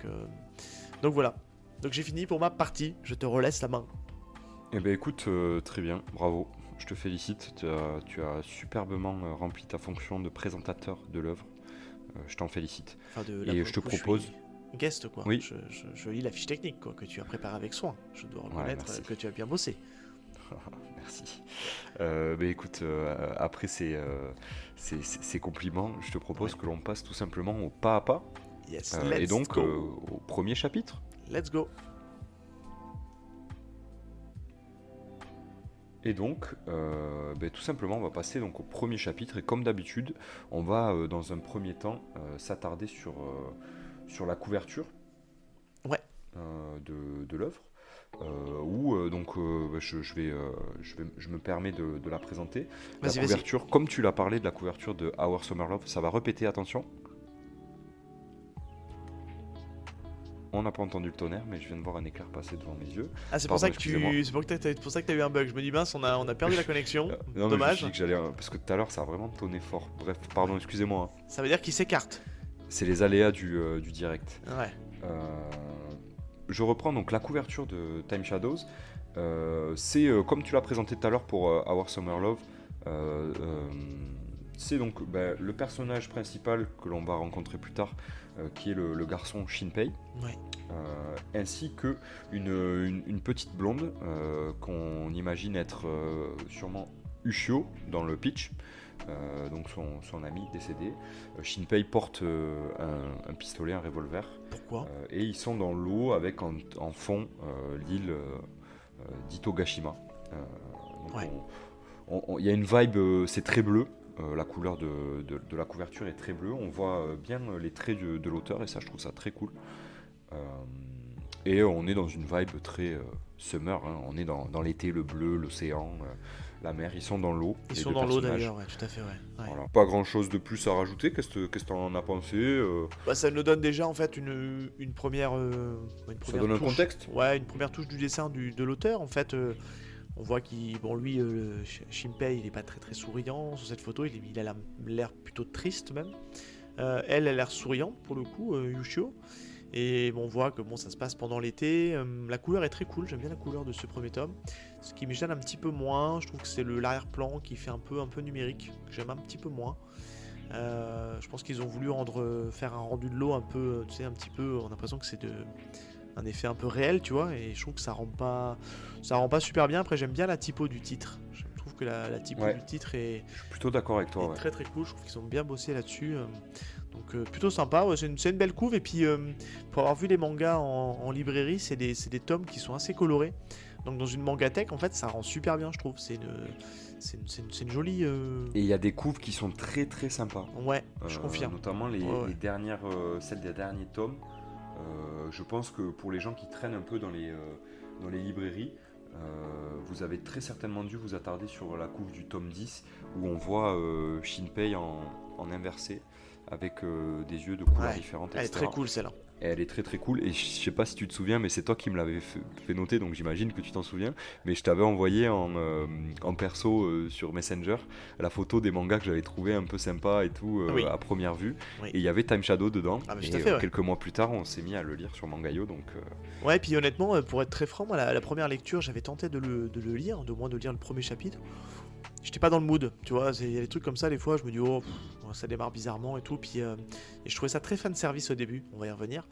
Donc voilà. Donc j'ai fini pour ma partie, je te relaisse la main. Eh ben écoute, très bien, bravo. Je te félicite, tu as superbement rempli ta fonction de présentateur de l'œuvre. Je t'en félicite. Enfin, là, Et pour je le te coup, propose... suis guest, quoi. Oui. Je lis la fiche technique, quoi, que tu as préparée avec soin. Je dois reconnaître merci. que tu as bien bossé. Merci. Écoute, après ces compliments, je te propose que l'on passe tout simplement au pas à pas. Yes, Et let's donc go. au premier chapitre. Let's go. Et donc, tout simplement, on va passer donc au premier chapitre. Et comme d'habitude, on va dans un premier temps s'attarder sur la couverture Ouais. de l'œuvre. Je me permets de la présenter. La Vas-y, vas-y. couverture, comme tu l'as parlé de la couverture de Our Summer Love, ça va répéter, attention. On n'a pas entendu le tonnerre, mais je viens de voir un éclair passer devant mes yeux. Ah, c'est pour Pardon, ça que excusez-moi. c'est pour ça que t'as eu un bug. Je me dis mince, on a perdu la connexion. Non, mais je me Dommage. suis dit que j'allais... Parce que tout à l'heure, ça a vraiment tonné fort. Bref, pardon, excusez-moi. Hein. Ça veut dire qu'il s'écarte. C'est les aléas du direct. Ouais. Je reprends donc la couverture de Time Shadows. C'est comme tu l'as présenté tout à l'heure pour Our Summer Love. C'est donc le personnage principal que l'on va rencontrer plus tard, qui est le garçon Shinpei, Ouais. ainsi que une petite blonde qu'on imagine être sûrement Ushio dans le pitch. Donc son ami décédé. Shinpei porte un pistolet, un revolver, Pourquoi et ils sont dans l'eau avec en fond l'île d'Itogashima. Donc Ouais. il y a une vibe, c'est très bleu. La couleur de la couverture est très bleue. On voit bien les traits de l'auteur et ça, je trouve ça très cool. Et on est dans une vibe très summer. Hein. On est dans l'été, le bleu, l'océan, la mer. Ils sont dans l'eau. Ils les sont deux dans l'eau personnages. d'ailleurs, ouais, tout à fait, ouais. Ouais. Voilà. Pas grand chose de plus à rajouter. Qu'est-ce que t'en as pensé Bah, ça nous donne déjà en fait une première. Ça donne un touche. contexte. Ouais, une première touche du dessin de l'auteur. En fait, on voit qu'il. Bon, lui, Shinpei, il est pas très très souriant. Sur cette photo, il a l'air plutôt triste même. Elle a l'air souriante pour le coup, Yushio. Et bon, on voit que bon, ça se passe pendant l'été. La couleur est très cool, j'aime bien la couleur de ce premier tome. Ce qui me gêne un petit peu moins, je trouve que c'est l'arrière-plan qui fait un peu numérique, que j'aime un petit peu moins. Je pense qu'ils ont voulu faire un rendu de l'eau un peu, tu sais, un petit peu, on a l'impression que c'est un effet un peu réel, tu vois, et je trouve que ça rend pas super bien. Après, j'aime bien la typo du titre. Je trouve que la typo Ouais. du titre est, Je suis plutôt d'accord avec toi. est Ouais. très très cool. Je trouve qu'ils ont bien bossé là-dessus. Donc plutôt sympa. Ouais, c'est une belle couve. Et puis pour avoir vu les mangas en librairie, c'est des tomes qui sont assez colorés. Donc dans une mangatech, en fait, ça rend super bien, je trouve. C'est une jolie. Et il y a des couves qui sont très très sympas. Ouais, je confirme. Notamment Ouais. les dernières, celles des derniers tomes. Je pense que pour les gens qui traînent un peu dans les librairies, vous avez très certainement dû vous attarder sur la couve du tome 10 où on voit Shinpei en inversé avec des yeux de couleurs Ouais, différentes, Elle est etc. très cool celle-là. Et elle est très très cool et je sais pas si tu te souviens, mais c'est toi qui me l'avais fait noter, donc j'imagine que tu t'en souviens, mais je t'avais envoyé en perso sur Messenger la photo des mangas que j'avais trouvé un peu sympa et tout Oui. à première vue. Oui. Et il y avait Time Shadow dedans. Ah, mais et tout à fait, ouais. quelques mois plus tard, on s'est mis à le lire sur Mangayo, donc Ouais, puis honnêtement, pour être très franc, moi, la première lecture, j'avais tenté de le lire, de moins de lire le premier chapitre. J'étais pas dans le mood, tu vois. Il y a des trucs comme ça, des fois, je me dis, oh, ça démarre bizarrement et tout. Puis, et je trouvais ça très fan service au début, on va y revenir.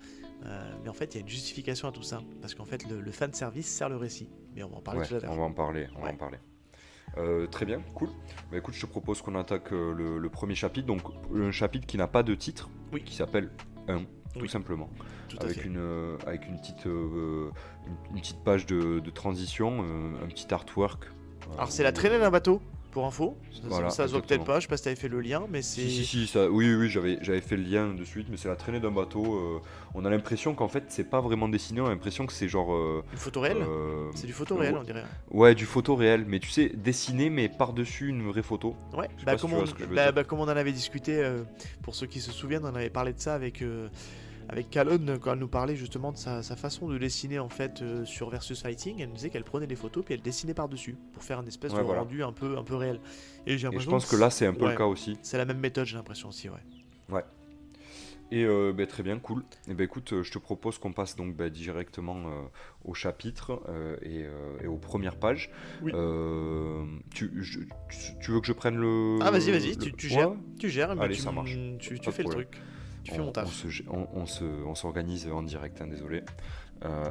Mais en fait, il y a une justification à tout ça. Parce qu'en fait, le fan service sert le récit. Mais on va en parler ouais, tout à l'heure. on va en parler. Ouais. Très bien, cool. Bah écoute, je te propose qu'on attaque le premier chapitre, donc un chapitre qui n'a pas de titre, Oui. qui s'appelle 1, tout Oui. simplement. Tout à Avec fait. une petite page de transition, un petit artwork. Alors, c'est la traînée d'un bateau, pour info. Voilà, Ça se voit peut-être exactement. pas, je sais pas si t'avais fait le lien, mais c'est. Si, ça, oui, j'avais fait le lien de suite, mais c'est la traînée d'un bateau. On a l'impression qu'en fait, c'est pas vraiment dessiné, on a l'impression que c'est genre. Une photo réelle C'est du photo réel, on dirait. Ouais, du photo réel, mais tu sais, dessiné, mais par-dessus une vraie photo. Ouais, Je sais bah, pas si comme, tu on, vois ce que je veux dire. comme on en avait discuté, pour ceux qui se souviennent, on avait parlé de ça avec Calonne quand elle nous parlait justement de sa façon de dessiner en fait sur Versus Fighting. Elle nous disait qu'elle prenait des photos puis elle dessinait par-dessus pour faire une espèce Ouais, de voilà. rendu un peu réel. Et j'ai Et je l'impression pense que là, c'est un peu ouais, le cas aussi. c'est la même méthode, j'ai l'impression aussi, ouais. Et très bien, cool. Et écoute, je te propose qu'on passe donc directement au chapitre et aux premières pages. Oui. Tu veux que je prenne le... Ah, vas-y, tu gères. Ouais. Tu gères, mais Allez, ça marche. tu Pas de fais le problème. truc. Tu fais mon taf. On s'organise en direct, hein, désolé. Euh,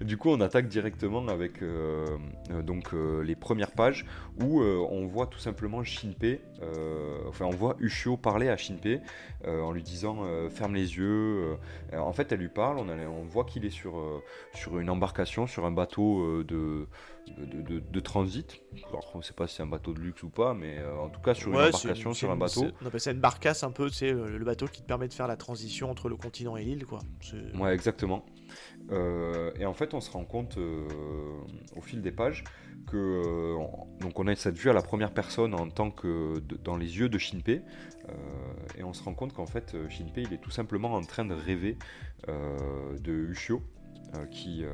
du coup, on attaque directement avec les premières pages où on voit tout simplement Shinpei, on voit Ushio parler à Shinpei en lui disant ferme les yeux. En fait, elle lui parle, on voit qu'il est sur une embarcation, sur un bateau de transit. Alors, on ne sait pas si c'est un bateau de luxe ou pas, mais en tout cas sur une embarcation, sur un bateau. On appelle ça une barcasse un peu, tu sais, le bateau qui te permet de faire la transition entre le continent et l'île, quoi. Ouais, exactement. Et en fait, on se rend compte au fil des pages que donc on a cette vue à la première personne en tant que dans les yeux de Shinpei, et on se rend compte qu'en fait Shinpei il est tout simplement en train de rêver de Ushio qui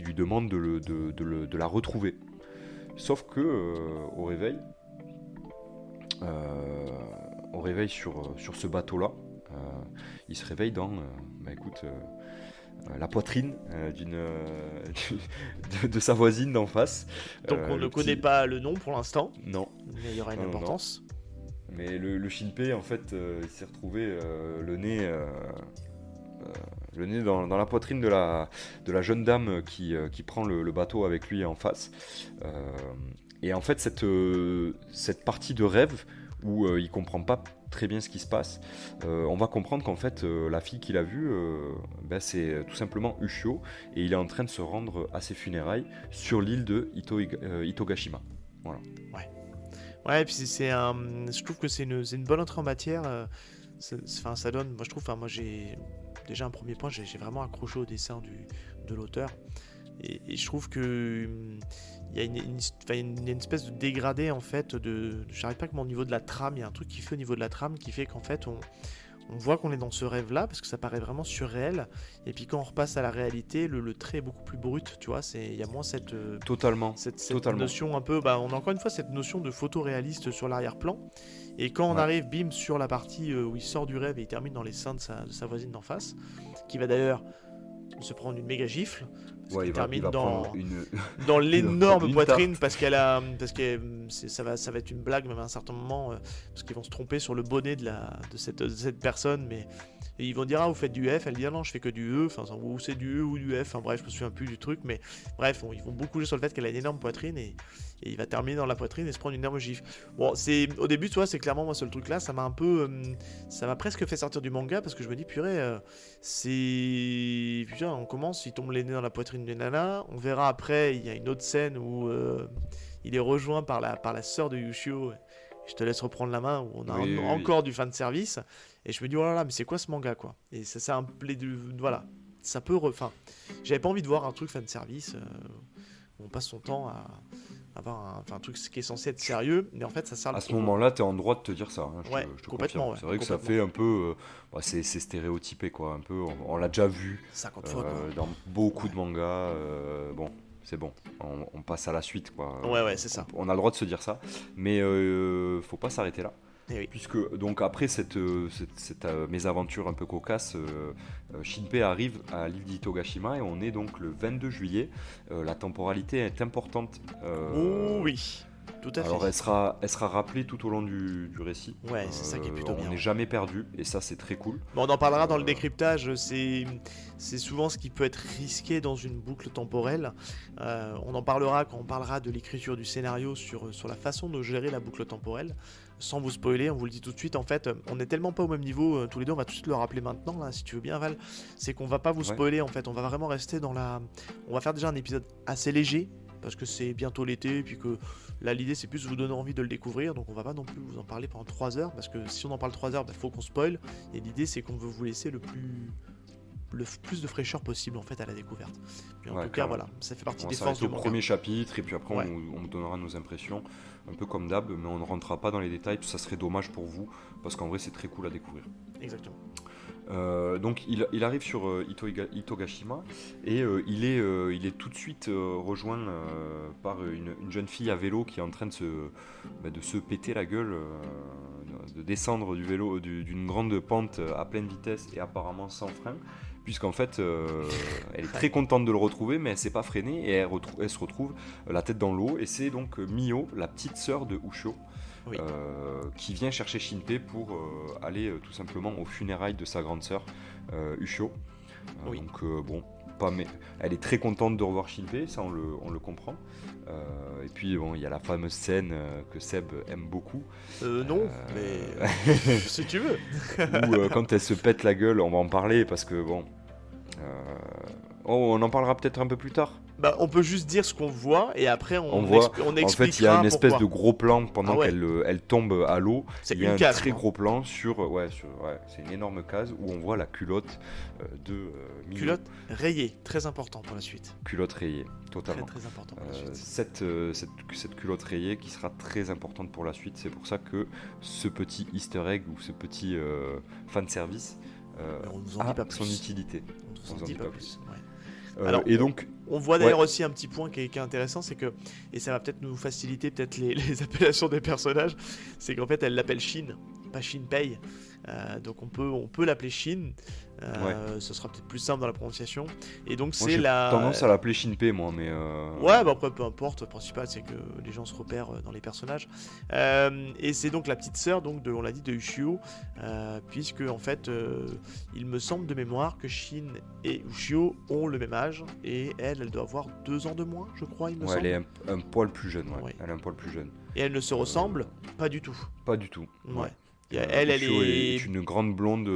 lui demande de la retrouver. Sauf que au réveil sur ce bateau-là, il se réveille dans la poitrine de sa voisine d'en face. Donc on ne connaît pas le nom pour l'instant, Non. mais il y aura une Non, non, importance. Mais le Shinpei, en fait, il s'est retrouvé le nez dans la poitrine de la jeune dame qui prend le bateau avec lui en face. Et en fait, cette partie de rêve où il comprend pas très bien ce qui se passe, on va comprendre qu'en fait la fille qu'il a vue c'est tout simplement Ushio, et il est en train de se rendre à ses funérailles sur l'île de Itogashima. Voilà. Ouais, et puis je trouve que c'est une bonne entrée en matière. Ça donne, moi je trouve, moi j'ai déjà un premier point, j'ai vraiment accroché au dessin de l'auteur. Et je trouve que il y a une espèce de dégradé en fait j'arrive pas que au niveau de la trame, il y a un truc qui fait au niveau de la trame qui fait qu'en fait on voit qu'on est dans ce rêve là parce que ça paraît vraiment surréel, et puis quand on repasse à la réalité, le trait est beaucoup plus brut, tu vois, il y a moins cette Totalement. notion un peu, on a encore une fois cette notion de photoréaliste sur l'arrière-plan, et quand on arrive bim sur la partie où il sort du rêve et il termine dans les seins de sa voisine d'en face, qui va d'ailleurs se prendre une méga gifle. Ouais, il termine va dans prendre une... dans l'énorme une poitrine tarte. parce que ça va être une blague même à un certain moment, parce qu'ils vont se tromper sur le bonnet de cette personne, mais et ils vont dire vous faites du F, elle dit non, je fais que du E, ou c'est du E ou du F, bref, je me souviens plus du truc, mais bref, ils vont beaucoup jouer sur le fait qu'elle a une énorme poitrine, et il va terminer dans la poitrine et se prendre une énorme gifle. Bon, au début, tu vois, c'est clairement moi ce truc là, ça m'a presque fait sortir du manga, parce que je me dis purée, putain, on commence, il tombe les nez dans la poitrine d'une nana, on verra après, il y a une autre scène où il est rejoint par la sœur de Yushio. Je te laisse reprendre la main, où on a encore du fan service, et je me dis oh là là, mais c'est quoi ce manga, quoi. Et ça un plaid voilà, ça peut j'avais pas envie de voir un truc fan service où on passe son temps à avoir un truc qui est censé être sérieux, mais en fait ça sert À ce moment-là, t'es en droit de te dire ça, hein, je te complètement, confirme. C'est vrai que ça fait un peu... c'est stéréotypé, quoi, un peu. On l'a déjà vu 50 fois, quoi. dans beaucoup de mangas. Bon, c'est bon, on passe à la suite, quoi. Ouais, c'est ça. On a le droit de se dire ça, mais faut pas s'arrêter là. Et oui. Puisque, donc, après cette mésaventure un peu cocasse, Shinpei arrive à l'île d'Itogashima, et on est donc le 22 juillet. La temporalité est importante. Oh oui, tout à fait. Alors elle sera rappelée tout au long du récit. Ouais, c'est ça qui est plutôt bien. On n'est jamais perdu, et ça c'est très cool. Bon, on en parlera dans le décryptage, c'est souvent ce qui peut être risqué dans une boucle temporelle. On en parlera quand on parlera de l'écriture du scénario sur la façon de gérer la boucle temporelle. Sans vous spoiler, on vous le dit tout de suite, en fait, on est tellement pas au même niveau, tous les deux, on va tout de suite le rappeler maintenant, là, si tu veux bien, Val, c'est qu'on va pas vous spoiler, en fait, on va vraiment rester on va faire déjà un épisode assez léger, parce que c'est bientôt l'été, et puis que là l'idée c'est plus de vous donner envie de le découvrir, donc on va pas non plus vous en parler pendant 3 heures, parce que si on en parle 3 heures, faut qu'on spoil, et l'idée c'est qu'on veut vous laisser le plus de fraîcheur possible en fait à la découverte. Mais en tout cas voilà, ça fait partie des forces du manga. On premier chapitre, et puis après on donnera nos impressions, un peu comme d'hab, mais on ne rentrera pas dans les détails, ça serait dommage pour vous, parce qu'en vrai c'est très cool à découvrir. Exactement. Donc il arrive sur Itogashima et il est tout de suite rejoint par une jeune fille à vélo qui est en train de se péter la gueule, de descendre du vélo d'une grande pente à pleine vitesse et apparemment sans frein, puisqu'en fait elle est très contente de le retrouver, mais elle s'est pas freinée et elle se retrouve la tête dans l'eau, et c'est donc Mio, la petite sœur de Ushio, Oui. qui vient chercher Shinpei pour aller tout simplement aux funérailles de sa grande sœur Ushio. Oui. Donc bon, mais elle est très contente de revoir Shinpei, ça on le comprend. Et puis bon, il y a la fameuse scène que Seb aime beaucoup, Non, mais si tu veux. où quand elle se pète la gueule, on va en parler parce que bon, on en parlera peut-être un peu plus tard. Bah, on peut juste dire ce qu'on voit et après On voit, on en fait, il y a expliquera une espèce de pourquoi. gros plan pendant Ah ouais. qu'elle tombe à l'eau. C'est Il y a une un case, très quoi. gros plan c'est une énorme case où on voit la culotte de Mio. Culotte rayée, très important pour la suite. Culotte rayée, Très totalement. très important pour la suite. Cette culotte rayée qui sera très importante pour la suite. C'est pour ça que ce petit easter egg ou ce petit fanservice Mais on nous en dit a pas son plus. utilité. On nous en dit pas plus. Ouais. Euh, Alors, et donc, On voit d'ailleurs aussi un petit point qui est intéressant, c'est que, et ça va peut-être nous faciliter peut-être les appellations des personnages, c'est qu'en fait elle l'appelle Shin, pas Shinpei. Donc on peut l'appeler Shin, ce sera peut-être plus simple dans la prononciation. Et donc moi c'est j'ai la... tendance à l'appeler Shinpei, moi, mais Ouais, bah après peu importe, le principal c'est que les gens se repèrent dans les personnages. Et c'est donc la petite sœur, donc on l'a dit, de Ushio, puisque en fait il me semble de mémoire que Shin et Ushio ont le même âge, et elle doit avoir 2 ans de moins, je crois, il me ouais, semble. elle est un poil plus jeune. Ouais. Elle est un poil plus jeune. Et elle ne se ressemble pas du tout. Pas du tout. Ouais. Elle Ushio est est une grande blonde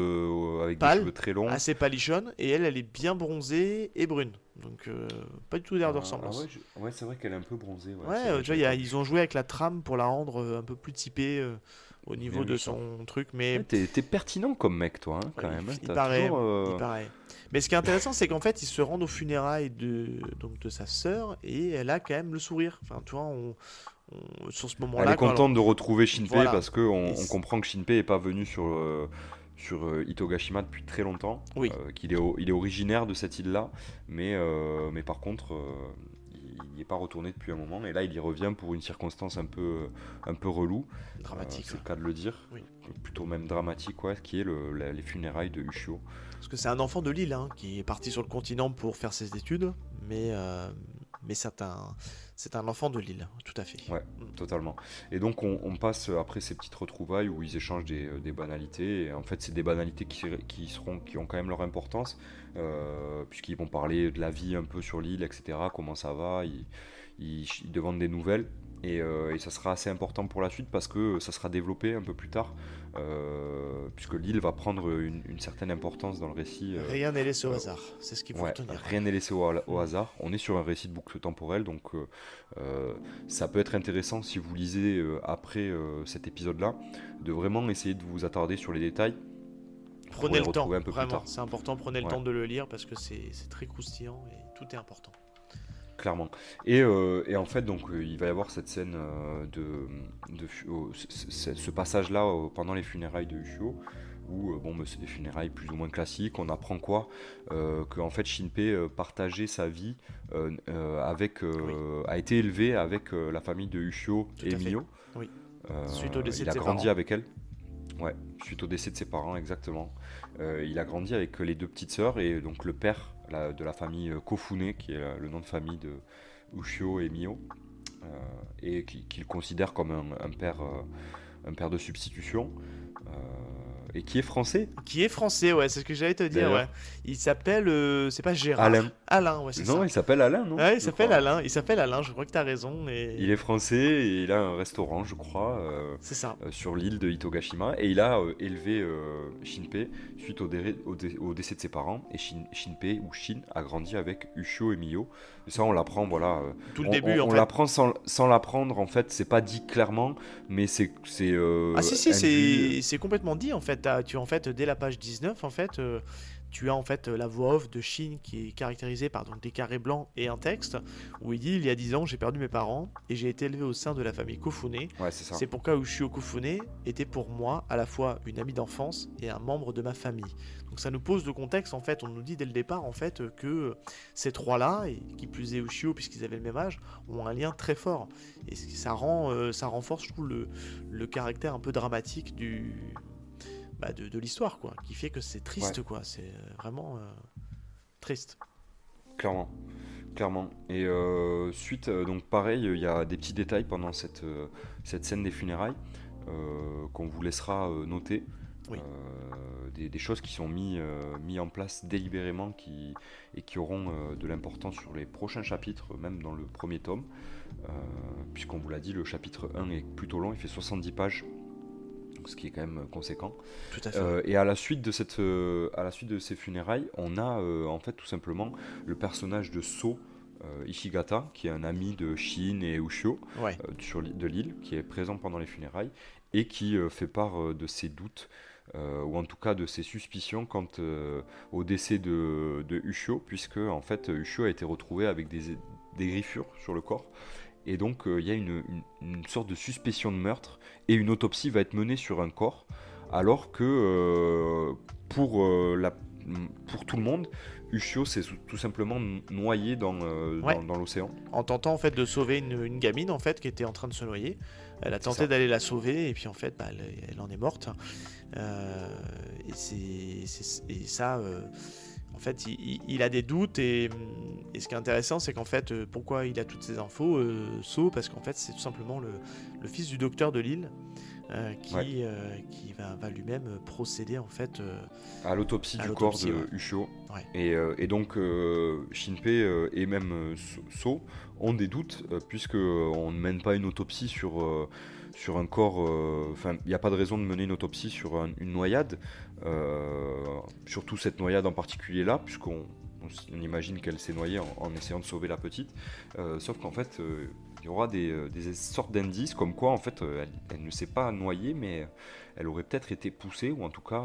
avec pâle, des cheveux très longs. assez palichonne, et elle est bien bronzée et brune. Donc pas du tout l'air de ressemblance. Ouais, c'est vrai qu'elle est un peu bronzée. Ouais, c'est vrai tu vois, qu'elle est ils ont joué avec la trame pour la rendre un peu plus typée au niveau Mais de oui, ça. son truc, mais Ouais, t'es pertinent comme mec, toi, hein, quand ouais, même. il T'as paraît, toujours, il paraît. Mais ce qui est intéressant, c'est qu'en fait, ils se rendent aux funérailles de sa sœur, et elle a quand même le sourire. Enfin, tu vois, sur ce Elle moment-là, est contente de retrouver Shinpei Voilà. parce qu'on Et on comprend que Shinpei est pas venu sur Itogashima depuis très longtemps. Oui. Il est originaire de cette île-là, mais par contre, il n'y est pas retourné depuis un moment. Et là, il y revient pour une circonstance un peu relou. dramatique. C'est le cas de le dire. Oui. Plutôt même dramatique, ouais, qui est les funérailles de Ushio. Parce que c'est un enfant de l'île hein, qui est parti sur le continent pour faire ses études, mais c'est un enfant de l'île, tout à fait. Ouais. Totalement. Et donc on passe après ces petites retrouvailles où ils échangent des banalités. Et en fait, c'est des banalités qui ont quand même leur importance, puisqu'ils vont parler de la vie un peu sur l'île, etc. Comment ça va, ils demandent des nouvelles. Et ça sera assez important pour la suite parce que ça sera développé un peu plus tard, puisque l'île va prendre une certaine importance dans le récit. Rien n'est laissé au hasard, c'est ce qu'il faut Ouais, retenir. rien n'est laissé au hasard. On est sur un récit de boucle temporelle, donc ça peut être intéressant si vous lisez après cet épisode-là, de vraiment essayer de vous attarder sur les détails. pour Prenez les le temps, retrouver un peu plus vraiment, tard. c'est important, prenez le Ouais. temps de le lire parce que c'est très croustillant et tout est important. Clairement. Et en fait, donc, il va y avoir cette scène ce passage-là pendant les funérailles de Ushio, où c'est des funérailles plus ou moins classiques. On apprend quoi que en fait Shinpei partageait sa vie a été élevé avec la famille de Ushio Tout et à fait. Mio. Oui. Suite au décès il de a ses grandi parents. avec elle. Ouais, suite au décès de ses parents, exactement. Il a grandi avec les deux petites sœurs et donc le père de la famille Kofune, qui est le nom de famille de Ushio et Mio, et qu'il considère comme un père de substitution, et qui est français. Qui est français, ouais, c'est ce que j'allais te dire, D'ailleurs. ouais. Il s'appelle, c'est pas Gérard. Alain. Alain, ouais, c'est ça. Non, il s'appelle Alain, non Ouais, il Je s'appelle crois. Alain, je crois que t'as raison. Et... Il est français et il a un restaurant, je crois, C'est ça. sur l'île de Itogashima, et il a élevé Shinpei suite au décès de ses parents, et Shinpei ou Shin a grandi avec Ushio et Mio. Et ça, on l'apprend, voilà. Tout le début, en on fait. l'apprend sans l'apprendre, en fait, c'est pas dit clairement, mais c'est Ah si, induit. c'est complètement dit, en fait. En fait, dès la page 19, en fait, tu as en fait la voix off de Shin qui est caractérisée par donc des carrés blancs et un texte où il dit il y a 10 ans j'ai perdu mes parents et j'ai été élevé au sein de la famille Kofune. Ouais, c'est ça. C'est pourquoi Ushio Kofune était pour moi à la fois une amie d'enfance et un membre de ma famille. Donc ça nous pose le contexte en fait, on nous dit dès le départ en fait que ces trois-là, et qui plus est Ushio puisqu'ils avaient le même âge, ont un lien très fort. Et ça renforce je trouve le caractère un peu dramatique de l'histoire quoi, qui fait que c'est triste Ouais, quoi, c'est vraiment triste. clairement. Clairement. Et suite, donc pareil, il y a des petits détails pendant cette scène des funérailles qu'on vous laissera noter. Oui. Des choses qui sont mis en place délibérément et qui auront de l'importance sur les prochains chapitres, même dans le premier tome. Puisqu'on vous l'a dit, le chapitre 1 est plutôt long, il fait 70 pages. Ce qui est quand même conséquent. Tout à fait. Et à la suite de ces funérailles, on a en fait tout simplement le personnage de So Ishigata, qui est un ami de Shin et Ushio Ouais. de l'île, qui est présent pendant les funérailles et qui fait part de ses doutes, ou en tout cas de ses suspicions quant au décès de Ushio, puisque en fait Ushio a été retrouvé avec des griffures sur le corps. Et donc il y a une sorte de suspicion de meurtre et une autopsie va être menée sur un corps, alors que pour tout le monde, Ushio s'est tout simplement noyé Ouais. dans l'océan. En tentant en fait de sauver une gamine en fait qui était en train de se noyer. Elle a C'est tenté ça. d'aller la sauver et puis en fait elle en est morte. Et ça, en fait il a des doutes et ce qui est intéressant c'est qu'en fait pourquoi il a toutes ces infos So parce qu'en fait c'est tout simplement le fils du docteur de l'île Ouais. qui va lui-même procéder en fait À l'autopsie à du corps l'autopsie. de Ouais. Ushio. Ouais. Et donc Shinpei et même So ont des doutes, puisque on ne mène pas une autopsie sur un corps. Enfin, il n'y a pas de raison de mener une autopsie sur une noyade, surtout cette noyade en particulier là, puisqu'on imagine qu'elle s'est noyée en essayant de sauver la petite. Sauf qu'en fait, il y aura des sortes d'indices comme quoi en fait elle ne s'est pas noyée, mais elle aurait peut-être été poussée, ou en tout cas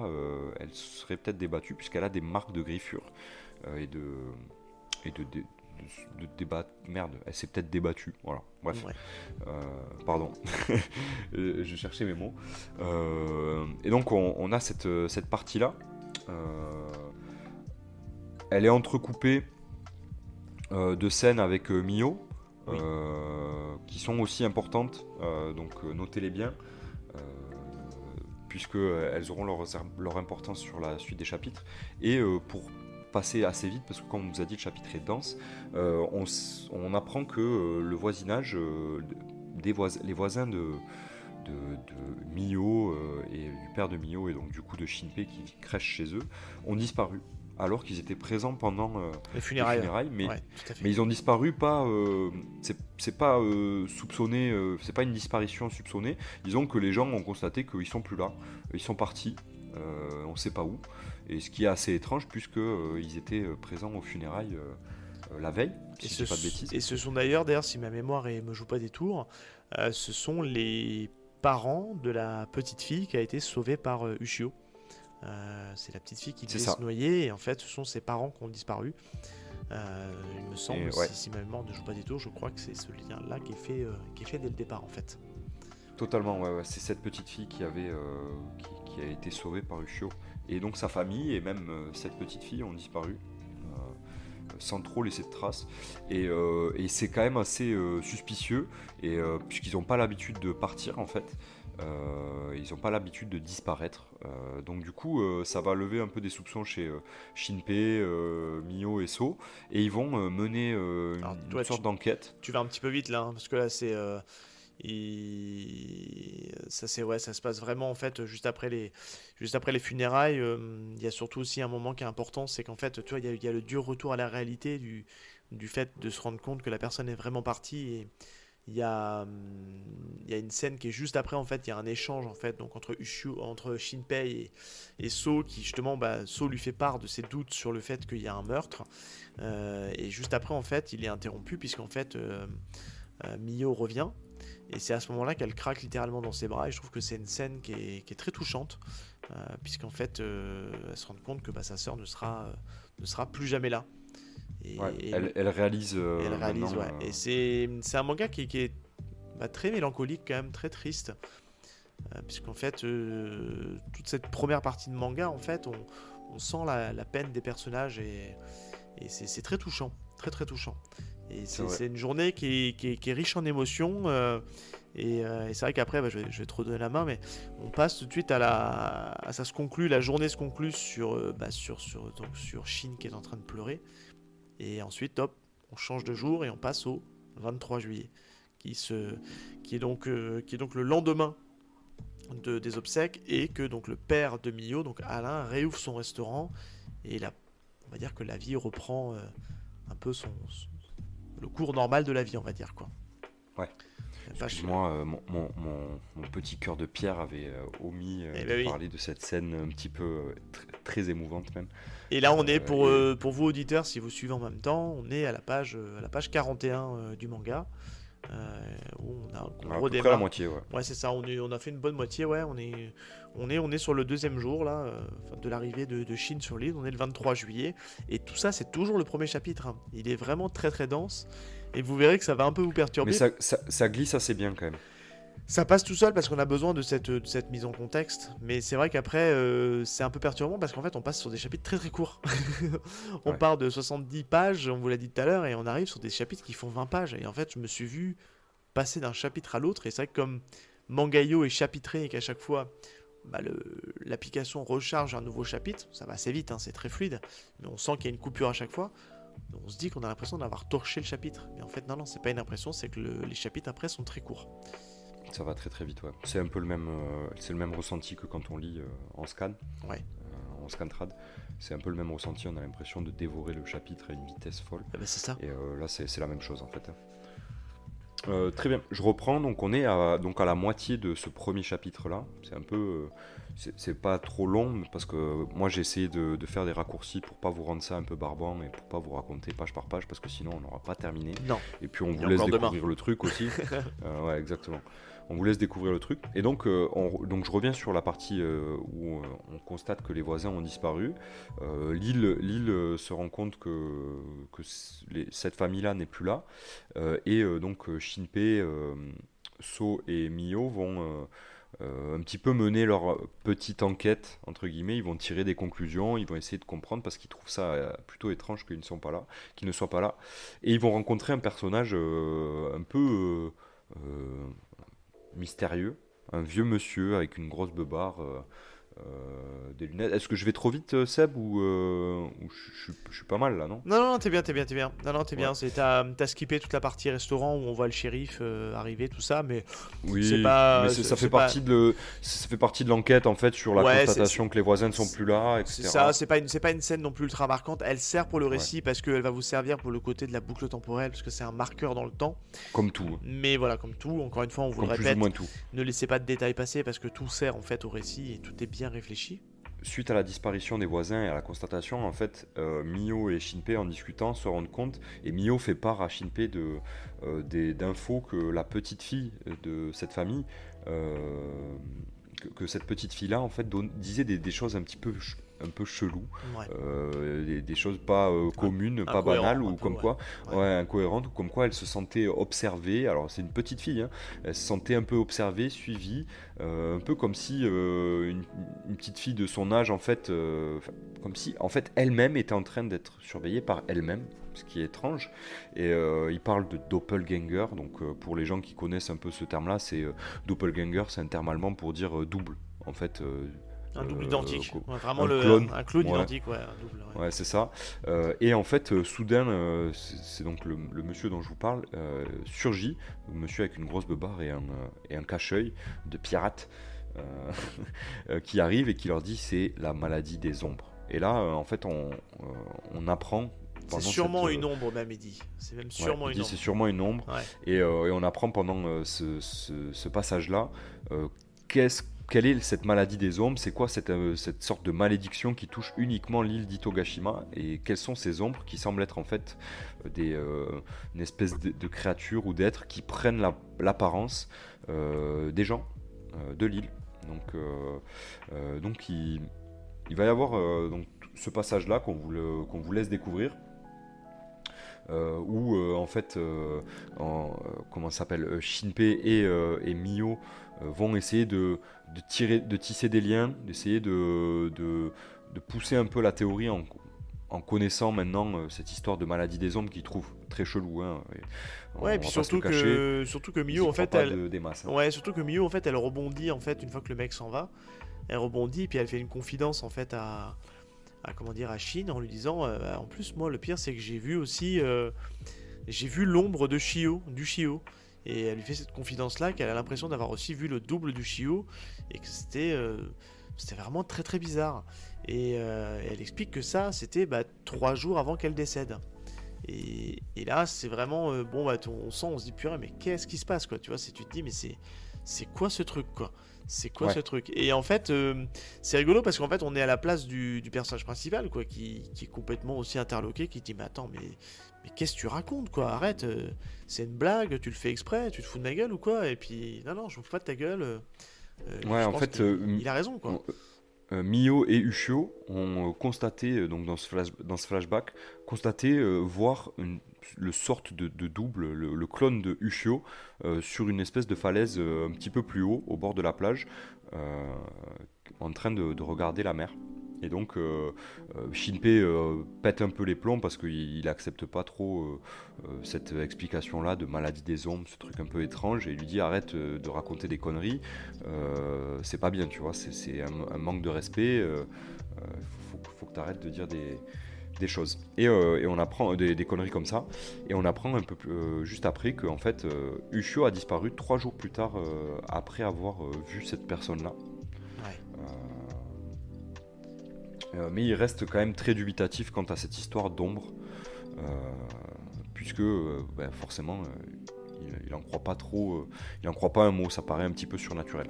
elle serait peut-être débattue, puisqu'elle a des marques de griffures et de débat. Merde, elle s'est peut-être débattue. Voilà, bref. Ouais. Pardon, je cherchais mes mots. Et donc on a cette partie-là. Elle est entrecoupée de scènes avec Mio, Oui. qui sont aussi importantes, donc notez-les bien, puisqu'elles auront leur importance sur la suite des chapitres. Et pour passer assez vite, parce que comme on vous a dit, le chapitre est dense, on apprend que le voisinage, les voisins de Mio et du père de Mio, et donc du coup de Shinpei qui crèche chez eux, ont disparu, alors qu'ils étaient présents pendant Les les funérailles. funérailles, mais Ouais, tout à fait. mais ils ont disparu pas. C'est pas soupçonné. C'est pas une disparition soupçonnée. Disons que les gens ont constaté qu'ils sont plus là. Ils sont partis. On sait pas où. Et ce qui est assez étrange puisque ils étaient présents aux funérailles la veille, si je dis pas de bêtises. Et ce sont d'ailleurs, si ma mémoire me joue pas des tours, ce sont les parents de la petite fille qui a été sauvée par Ushio. C'est la petite fille qui C'est devait ça. se noyer et en fait ce sont ses parents qui ont disparu. Il me semble, Et ouais. si ma mémoire ne joue pas des tours, je crois que c'est ce lien-là qui est fait dès le départ en fait. Totalement, ouais. C'est cette petite fille qui a été sauvée par Ushio. Et donc sa famille et même cette petite fille ont disparu, sans trop laisser de traces. Et c'est quand même assez suspicieux, puisqu'ils n'ont pas l'habitude de partir en fait. Ils n'ont pas l'habitude de disparaître. Donc du coup, ça va lever un peu des soupçons chez Shinpei, Mio et So. Et ils vont mener Alors, une toi, sorte d'enquête. Tu vas un petit peu vite là, hein, parce que là c'est ça se passe vraiment en fait juste après les funérailles. Il y a surtout aussi un moment qui est important, c'est qu'en fait tu vois il y a le dur retour à la réalité du fait de se rendre compte que la personne est vraiment partie. Et il y a une scène qui est juste après en fait, il y a un échange en fait donc entre Shinpei et So qui justement So lui fait part de ses doutes sur le fait qu'il y a un meurtre. Et juste après en fait il est interrompu puisqu'en fait Mio revient Et c'est à ce moment-là qu'elle craque littéralement dans ses bras. Et je trouve que c'est une scène qui est très touchante, puisqu'en fait, elle se rend compte que sa sœur ne sera plus jamais là. Ouais, Et elle réalise elle réalise, maintenant. ouais. Et c'est un manga qui est très mélancolique, quand même, très triste. Puisqu'en fait, toute cette première partie de manga, en fait, on sent la peine des personnages et c'est très touchant, très très touchant. Et C'est vrai. c'est une journée qui est riche en émotions. Et c'est vrai qu'après, je vais te redonner la main, mais on passe tout de suite ça se conclut, la journée se conclut sur Shin qui est en train de pleurer. Et ensuite, hop, on change de jour et on passe au 23 juillet, qui est donc le lendemain des obsèques, et que donc le père de Mio, donc Alain, réouvre son restaurant, et là, on va dire que la vie reprend un peu le cours normal de la vie, on va dire, quoi. Ouais. Excuse-moi, mon petit cœur de pierre avait omis de parler de cette scène un petit peu très émouvante même. Et là, on est pour vous auditeurs, si vous suivez en même temps, on est à la page 41 du manga. Où on À peu redémarre. près la moitié, ouais. Ouais, c'est ça, on a fait une bonne moitié, ouais, on est sur le deuxième jour là, de l'arrivée de Shin sur l'île, on est le 23 juillet, et tout ça c'est toujours le premier chapitre, hein. Il est vraiment très très dense, et vous verrez que ça va un peu vous perturber. Mais ça glisse assez bien quand même. Ça passe tout seul parce qu'on a besoin de cette mise en contexte, mais c'est vrai qu'après c'est un peu perturbant parce qu'en fait on passe sur des chapitres très très courts. On part de 70 pages, on vous l'a dit tout à l'heure, et on arrive sur des chapitres qui font 20 pages, et en fait je me suis vu passer d'un chapitre à l'autre, et c'est vrai que comme Mangayo est chapitré et qu'à chaque fois l'application recharge un nouveau chapitre, ça va assez vite, hein, c'est très fluide, mais on sent qu'il y a une coupure à chaque fois. On se dit qu'on a l'impression d'avoir torché le chapitre, mais en fait non, c'est pas une impression, c'est que les chapitres après sont très courts. Ça va très très vite, ouais. C'est un peu c'est le même ressenti que quand on lit en scan, Ouais. En scantrad. C'est un peu le même ressenti, on a l'impression de dévorer le chapitre à une vitesse folle. C'est ça. Et là, c'est la même chose en fait. Très bien, je reprends. Donc, on est à la moitié de ce premier chapitre-là. C'est un peu, c'est pas trop long parce que moi j'ai essayé de faire des raccourcis pour pas vous rendre ça un peu barbant et pour pas vous raconter page par page parce que sinon on n'aura pas terminé. Non. Et puis on Il y vous a laisse encore découvrir demain. le truc aussi. Ouais, exactement. On vous laisse découvrir le truc. Et donc, donc je reviens sur la partie où on constate que les voisins ont disparu. L'île se rend compte que cette famille-là n'est plus là. Et donc Shinpei, So et Mio vont un petit peu mener leur petite enquête, entre guillemets. Ils vont tirer des conclusions, ils vont essayer de comprendre parce qu'ils trouvent ça plutôt étrange qu'ils ne soient pas là. Et ils vont rencontrer un personnage un peu mystérieux, un vieux monsieur avec une grosse beubare, des lunettes. Est-ce que je vais trop vite, Seb, ou je suis pas mal là, non? Non, t'es bien. Non, t'es bien. Ouais. T'as skippé toute la partie restaurant où on voit le shérif arriver, tout ça, mais Oui, c'est pas. mais ça fait partie de l'enquête en fait sur la Ouais, constatation que les voisins ne sont plus là, c'est etc. ça, c'est pas une scène non plus ultra marquante. Elle sert pour le récit parce qu'elle va vous servir pour le côté de la boucle temporelle, parce que c'est un marqueur dans le temps. Comme tout, Mais voilà, comme tout, encore une fois, on vous comme le plus ou répète, moins tout. ne laissez pas de détails passer parce que tout sert en fait au récit et tout est bien réfléchi. Suite à la disparition des voisins et à la constatation, en fait, Mio et Shinpei en discutant se rendent compte, et Mio fait part à Shinpei d'infos que la petite fille de cette famille, que cette petite fille-là, en fait, disait des choses un peu chelou, Ouais. des choses pas communes, pas incohérent, banales, un ou peu, comme ouais. quoi, Ouais. incohérentes, ou comme quoi elle se sentait observée. Alors c'est une petite fille, hein, elle se sentait un peu observée, suivie, un peu comme si une petite fille de son âge, en fait, comme si en fait elle-même était en train d'être surveillée par elle-même, ce qui est étrange. Et il parle de doppelganger, donc pour les gens qui connaissent un peu ce terme-là, doppelganger, c'est un terme allemand pour dire double, en fait. Un double identique. Ouais, vraiment un clone ouais. identique, ouais, un double. Ouais. Ouais, c'est ça. Et en fait, soudain, c'est donc le monsieur dont je vous parle surgit, un monsieur avec une grosse beubare et un cache-œil de pirate qui arrive et qui leur dit c'est la maladie des ombres. Et là, en fait, on apprend. C'est sûrement une ombre, même, il dit. C'est même sûrement il une dit ombre. c'est sûrement une ombre. Ouais. Et on apprend pendant ce passage-là qu'est-ce quelle est cette maladie des ombres? C'est quoi cette sorte de malédiction qui touche uniquement l'île d'Itogashima? Et quelles sont ces ombres qui semblent être en fait une espèce de créatures ou d'êtres qui prennent l'apparence des gens de l'île. Donc il va y avoir donc, ce passage-là qu'on vous laisse découvrir. Où en fait comment ça s'appelle Shinpei et Mio vont essayer de tisser des liens, d'essayer de pousser un peu la théorie en connaissant maintenant cette histoire de maladie des ombres qu'ils trouvent très chelou, hein, et Ouais, et on puis va pas se le cacher, surtout que ils Miyu y en croient fait pas elle des masses, hein. ouais, surtout que Miyu en fait elle rebondit en fait une fois que le mec s'en va, elle rebondit puis elle fait une confidence en fait à comment dire à Shin en lui disant en plus moi le pire c'est que j'ai vu aussi j'ai vu l'ombre de Shio, du Shio. Et elle lui fait cette confidence-là qu'elle a l'impression d'avoir aussi vu le double du Shio et que c'était vraiment très très bizarre. Et elle explique que ça, c'était 3 jours avant qu'elle décède. Et là, c'est vraiment bon, on sent, on se dit purée, mais qu'est-ce qui se passe quoi? Tu vois, tu te dis mais c'est quoi ce truc quoi? C'est quoi Ouais, ce truc? Et en fait, c'est rigolo parce qu'en fait, on est à la place du personnage principal quoi, qui est complètement aussi interloqué, qui dit mais attends, mais qu'est-ce que tu racontes quoi? Arrête, c'est une blague, tu le fais exprès, tu te fous de ma gueule ou quoi? Et puis non, je me fous pas de ta gueule. ouais, Je en pense fait, qu'il a raison quoi. Mio et Ushio ont constaté, donc dans ce flashback, constaté voir le sorte de double, le clone de Ushio, sur une espèce de falaise un petit peu plus haut, au bord de la plage, euh, en train de regarder la mer. Et donc, Shinpei pète un peu les plombs parce qu'il accepte pas trop cette explication-là de maladie des ombres, ce truc un peu étrange, et il lui dit arrête de raconter des conneries, c'est pas bien, tu vois, c'est un manque de respect, faut que tu arrêtes de dire des choses. Et on apprend des conneries comme ça, et on apprend un peu plus, juste après que en fait, Ushio a disparu 3 jours plus tard après avoir vu cette personne-là. Ouais. Mais il reste quand même très dubitatif quant à cette histoire d'ombre, euh, puisque forcément il en croit pas trop, il en croit pas un mot, ça paraît un petit peu surnaturel.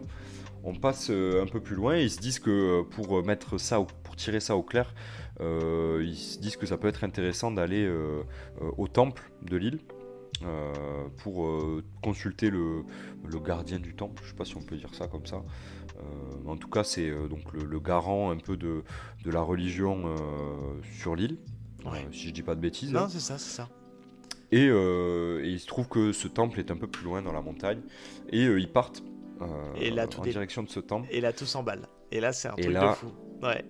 On passe un peu plus loin et ils se disent que pour mettre ça, pour tirer ça au clair, ils se disent que ça peut être intéressant d'aller au temple de l'île. Pour consulter le gardien du temple, je sais pas si on peut dire ça comme ça. En tout cas, c'est donc le garant un peu de la religion sur l'île, Ouais. si je dis pas de bêtises, Non, hein. c'est ça, c'est ça. Et il se trouve que ce temple est un peu plus loin dans la montagne, et ils partent Et là en direction de ce temple. et là tout s'emballe. Et là c'est un Et truc de là, fou. Ouais.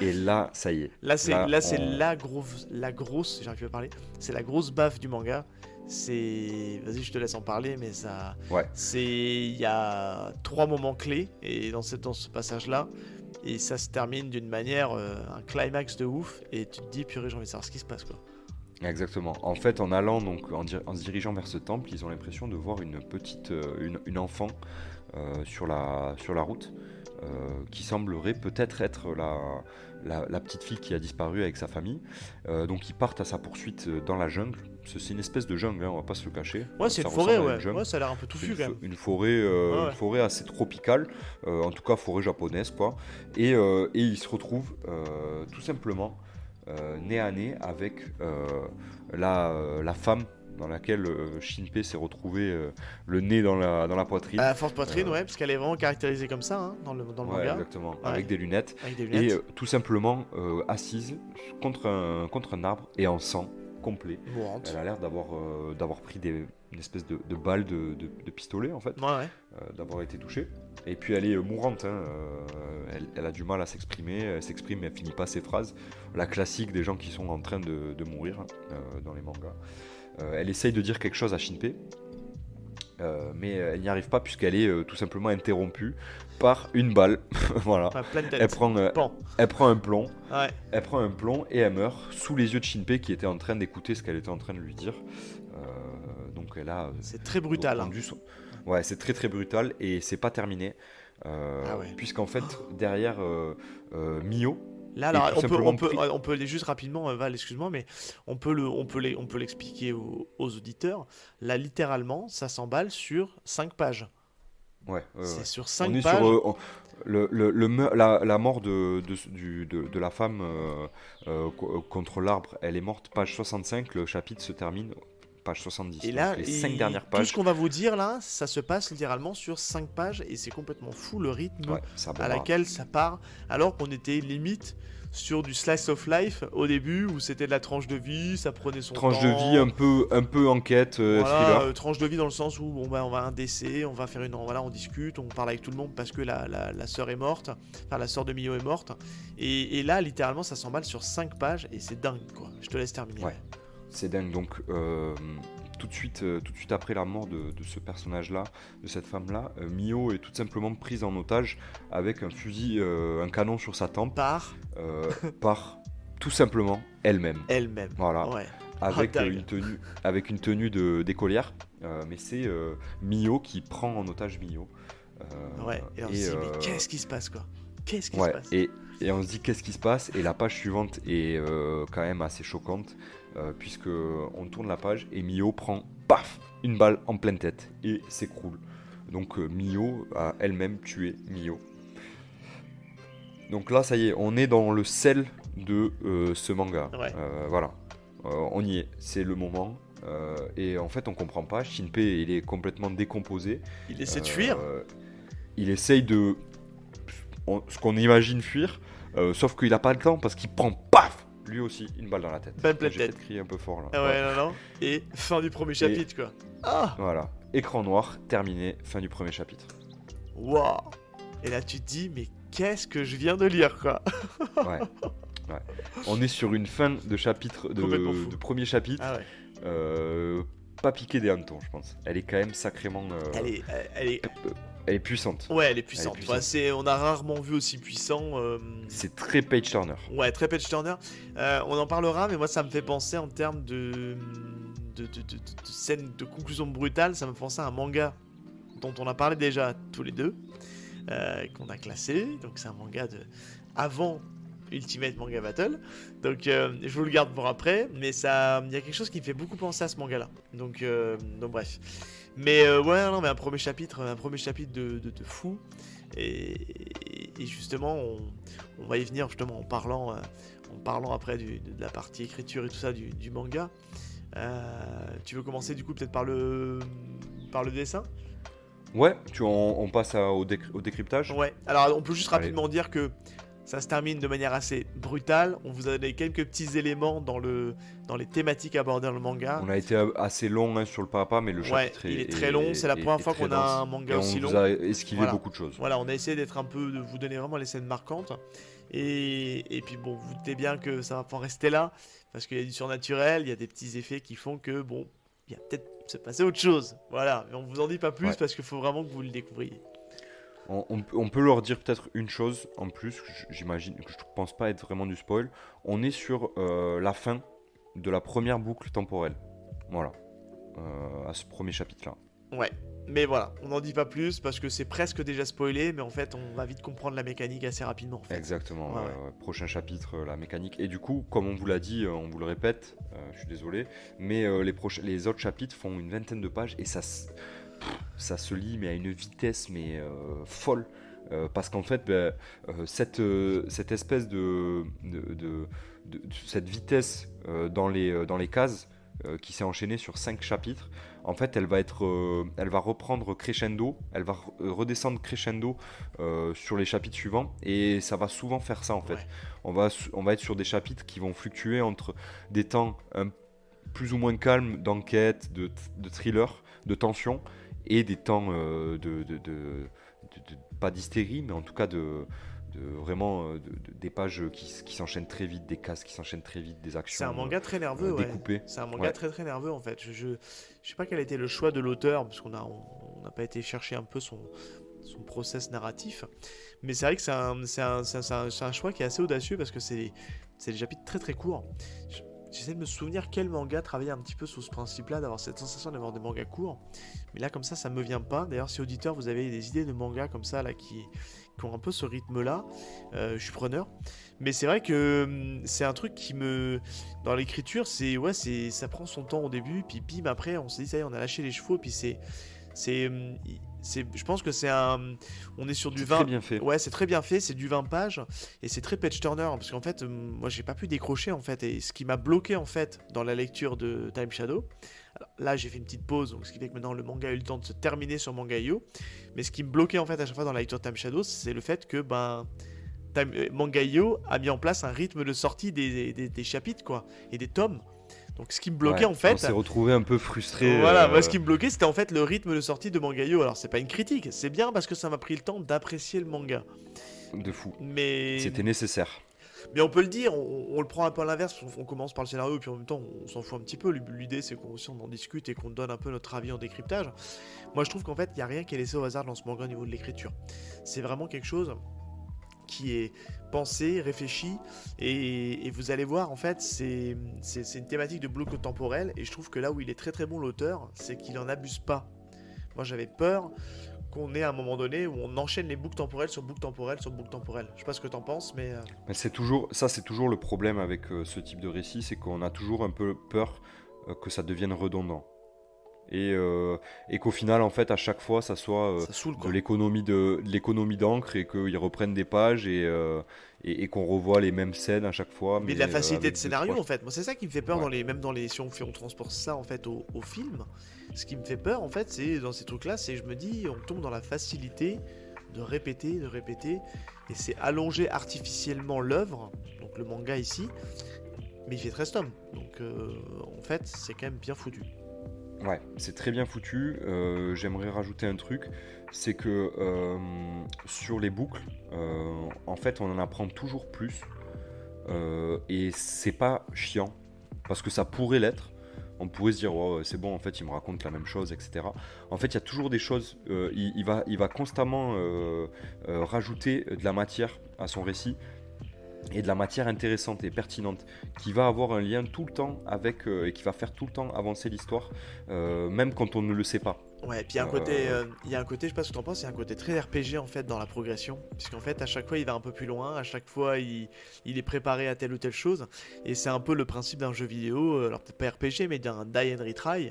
et là, ça y est. Là c'est on- la grosse, j'arrive plus à parler. C'est la grosse baffe du manga. C'est, vas-y, je te laisse en parler, mais ça, Ouais, il y a 3 moments clés et dans ce passage-là, et ça se termine d'une manière, un climax de ouf, et tu te dis purée, j'ai envie de savoir ce qui se passe quoi. exactement. En fait, en allant donc en se dirigeant vers ce temple, ils ont l'impression de voir une petite, une enfant sur la route, qui semblerait peut-être être la petite fille qui a disparu avec sa famille. Donc ils partent à sa poursuite dans la jungle. C'est une espèce de jungle, hein, on va pas se le cacher. Ouais, c'est Ça une forêt, ressemble à ouais. une jungle. Ouais, ça a l'air un peu C'est touffu quand même. Ouais, une ouais. forêt assez tropicale, en tout cas forêt japonaise quoi. Et ils se retrouvent tout simplement nez à nez avec la femme dans laquelle Shinpei s'est retrouvé le nez dans la poitrine. À force poitrine, Euh, ouais, parce qu'elle est vraiment caractérisée comme ça hein, dans le Ouais, manga, exactement, ouais, avec des lunettes. avec des Et lunettes, tout simplement assise contre un arbre et en sang complet. mourante. Elle a l'air d'avoir pris une espèce de balle de pistolet en fait, Ouais, ouais. d'avoir été touchée. Et puis elle est mourante, hein, elle a du mal à s'exprimer, elle s'exprime mais elle finit pas ses phrases. La classique des gens qui sont en train de mourir dans les mangas. Elle essaye de dire quelque chose à Shinpei, mais elle n'y arrive pas puisqu'elle est tout simplement interrompue par une balle. Voilà. Enfin, pleine Elle tête. prend, Pan. elle prend un plomb. Ouais. Elle prend un plomb et elle meurt sous les yeux de Shinpei qui était en train d'écouter ce qu'elle était en train de lui dire. Donc elle a C'est très brutal. Hein. rendu son... Ouais, c'est très très brutal et c'est pas terminé. Ah ouais. Puisqu'en fait, derrière Mio Là, est alors, tout simplement pris... on peut aller juste rapidement, Val, excuse-moi, mais on peut l'expliquer aux auditeurs. Là, littéralement, ça s'emballe sur 5 pages. Ouais, C'est ouais. sur On 5 est pages. sur... La mort de la femme contre l'arbre, elle est morte page 65, le chapitre se termine page 70. Et Donc là, les 5 dernières tout pages, ce qu'on va vous dire là, ça se passe littéralement sur 5 pages et c'est complètement fou le rythme ouais, ça à bombarde. laquelle ça part, alors qu'on était limite sur du slice of life au début où c'était de la tranche de vie, ça prenait son Tranche temps. de vie un peu enquête, Voilà, thriller. tranche de vie dans le sens où on va à un décès, on va faire on discute, on parle avec tout le monde parce que la sœur est morte, enfin la sœur de Mio est morte. Et là, littéralement, ça s'emballe sur 5 pages et c'est dingue quoi. Je te laisse terminer. Ouais. C'est dingue. Donc, tout de suite après la mort de ce personnage-là, de cette femme-là, Mio est tout simplement prise en otage avec un fusil, un canon sur sa tempe, Par par tout simplement elle-même. elle-même. Voilà. Ouais. Avec dingue. une tenue d'écolière. Mais c'est Mio qui prend en otage Mio. Ouais. Et on se dit, mais qu'est-ce qui se passe quoi? Qu'est-ce qui se Ouais, passe? et on se dit qu'est-ce qui se passe, et la page suivante est quand même assez choquante, puisque on tourne la page et Mio prend, paf, une balle en pleine tête et s'écroule. Donc Mio a elle-même tué Mio. Donc là, ça y est, on est dans le sel de ce manga. Ouais. Voilà, on y est, c'est le moment. Et en fait, on comprend pas. Shinpei, il est complètement décomposé. Il essaie de fuir. Il essaye de ce qu'on imagine fuir, sauf qu'il a pas le temps parce qu'il prend paf lui aussi une balle dans la tête. Balle pleine J'ai tête. peut-être crié un peu fort là. Ah ouais, non. Et fin du premier chapitre quoi. Ah. Voilà, écran noir, terminé, fin du premier chapitre. Waouh. Et là tu te dis, mais qu'est-ce que je viens de lire quoi? Ouais. On est sur une fin de chapitre, Complètement fou. de premier chapitre, Ah ouais. pas piqué des hannetons, je pense. Elle est quand même sacrément. Elle est puissante. Ouais, elle est puissante. Elle est puissante. On a rarement vu aussi puissant. C'est très page turner. Ouais, très page turner. On en parlera, mais moi ça me fait penser en termes de scène de conclusion brutale, ça me fait penser à un manga dont on a parlé déjà tous les deux, qu'on a classé. Donc c'est un manga de avant Ultimate Manga Battle. Donc je vous le garde pour après, mais ça, il y a quelque chose qui me fait beaucoup penser à ce manga-là. Donc bref. Mais ouais, non, mais un premier chapitre de fou. Et justement, on va y venir justement en parlant après de la partie écriture et tout ça du manga. Tu veux commencer du coup peut-être par le dessin? Ouais, on passe au décryptage. Ouais. Alors on peut juste Allez. rapidement dire que ça se termine de manière assez brutale. On vous a donné quelques petits éléments dans les thématiques abordées dans le manga. On a été assez long hein, sur le papa, mais le Ouais, chapitre il est très long. C'est la première fois très qu'on a dense. un manga Et aussi on long. vous a esquivé Voilà. beaucoup de choses. Voilà, on a essayé de vous donner vraiment les scènes marquantes. Et puis bon, vous doutez bien que ça va pas en rester là, parce qu'il y a du surnaturel, il y a des petits effets qui font que bon, il y a peut-être se passer autre chose. Voilà, mais on vous en dit pas plus Ouais. parce qu'il faut vraiment que vous le découvriez. On peut leur dire peut-être une chose en plus, que j'imagine que je pense pas être vraiment du spoil. On est sur la fin de la première boucle temporelle. Voilà. À ce premier chapitre-là. Ouais, mais voilà, on n'en dit pas plus parce que c'est presque déjà spoilé, mais en fait, on va vite comprendre la mécanique assez rapidement. En fait. Exactement. Ouais, Prochain chapitre, la mécanique. Et du coup, comme on vous l'a dit, on vous le répète, je suis désolé, mais les autres chapitres font une vingtaine de pages et ça se lit mais à une vitesse folle. Parce qu'en fait, cette espèce cette vitesse dans les cases qui s'est enchaînée sur 5 chapitres, en fait, elle va reprendre crescendo, elle va redescendre crescendo sur les chapitres suivants, et ça va souvent faire ça en fait. Ouais. On va être sur des chapitres qui vont fluctuer entre des temps plus ou moins calmes d'enquête, de thriller, de tension, et des temps pas d'hystérie, mais en tout cas des pages qui s'enchaînent très vite, des cases qui s'enchaînent très vite, des actions C'est un manga très nerveux, ouais. découpées. C'est un manga très très nerveux en fait. Je sais pas quel a été le choix de l'auteur, parce qu'on n'a pas été chercher un peu son process narratif. Mais c'est vrai que c'est un choix qui est assez audacieux parce que c'est des chapitres très très courts. J'essaie de me souvenir quel manga travaillait un petit peu sous ce principe-là, d'avoir cette sensation d'avoir des mangas courts. Mais là, comme ça me vient pas. D'ailleurs, si auditeur, vous avez des idées de mangas comme ça, là, qui ont un peu ce rythme-là, je suis preneur. Mais c'est vrai que c'est un truc qui dans l'écriture, ça prend son temps au début, puis bim, après, on se dit, ça y est, on a lâché les chevaux, puis c'est je pense que on est sur du C'est 20. très bien fait. Ouais, c'est très bien fait, c'est du 20 pages et c'est très page turner parce qu'en fait, moi j'ai pas pu décrocher en fait et ce qui m'a bloqué en fait dans la lecture de Time Shadow. Alors, là, j'ai fait une petite pause, donc ce qui fait que maintenant le manga a eu le temps de se terminer sur Manga.io. Mais ce qui me bloquait en fait à chaque fois dans la lecture de Time Shadow, c'est le fait que Manga.io a mis en place un rythme de sortie des chapitres quoi et des tomes. Donc ce qui me bloquait Ouais, en on fait, s'est retrouvé un peu frustré. voilà, moi ce qui me bloquait c'était en fait le rythme de sortie de Manga.io. Alors c'est pas une critique, c'est bien parce que ça m'a pris le temps d'apprécier le manga. De fou. Mais C'était nécessaire. on peut le dire, on le prend un peu à l'inverse, on commence par le scénario et puis en même temps on s'en fout un petit peu. L'idée c'est qu'on aussi on en discute et qu'on donne un peu notre avis en décryptage. Moi je trouve qu'en fait il n'y a rien qui est laissé au hasard dans ce manga au niveau de l'écriture. C'est vraiment quelque chose qui est pensé, réfléchi et vous allez voir en fait c'est une thématique de bloc temporel et je trouve que là où il est très très bon l'auteur c'est qu'il en abuse pas. Moi j'avais peur qu'on ait à un moment donné où on enchaîne les boucles temporelles sur boucles temporelles sur boucles temporelles. Je sais pas ce que t'en penses mais Mais c'est toujours le problème avec ce type de récit, c'est qu'on a toujours un peu peur que ça devienne redondant. Et qu'au final, en fait, à chaque fois, ça soit ça saoule de quoi. l'économie d'encre et qu'ils reprennent des pages et qu'on revoit les mêmes scènes à chaque fois. Mais de la facilité avec de deux, scénario trois- en fait. Moi c'est ça qui me fait peur Ouais. même dans les si on transporte ça en fait au film. Ce qui me fait peur en fait c'est dans ces trucs là c'est je me dis on tombe dans la facilité de répéter et c'est allonger artificiellement l'œuvre donc le manga ici mais il fait 13 tomes donc en fait c'est quand même bien foutu. Ouais, c'est très bien foutu. J'aimerais rajouter un truc, c'est que sur les boucles, en fait, on en apprend toujours plus. Et c'est pas chiant, parce que ça pourrait l'être. On pourrait se dire, oh, c'est bon, en fait, il me raconte la même chose, etc. En fait, il y a toujours des choses. Il va constamment rajouter de la matière à son récit et de la matière intéressante et pertinente qui va avoir un lien tout le temps avec et qui va faire tout le temps avancer l'histoire, même quand on ne le sait pas. Ouais, et puis il y a un côté, je sais pas ce que t'en penses, il y a un côté très RPG en fait dans la progression, puisqu'en fait à chaque fois il va un peu plus loin, à chaque fois il est préparé à telle ou telle chose, et c'est un peu le principe d'un jeu vidéo, alors peut-être pas RPG, mais d'un die and retry,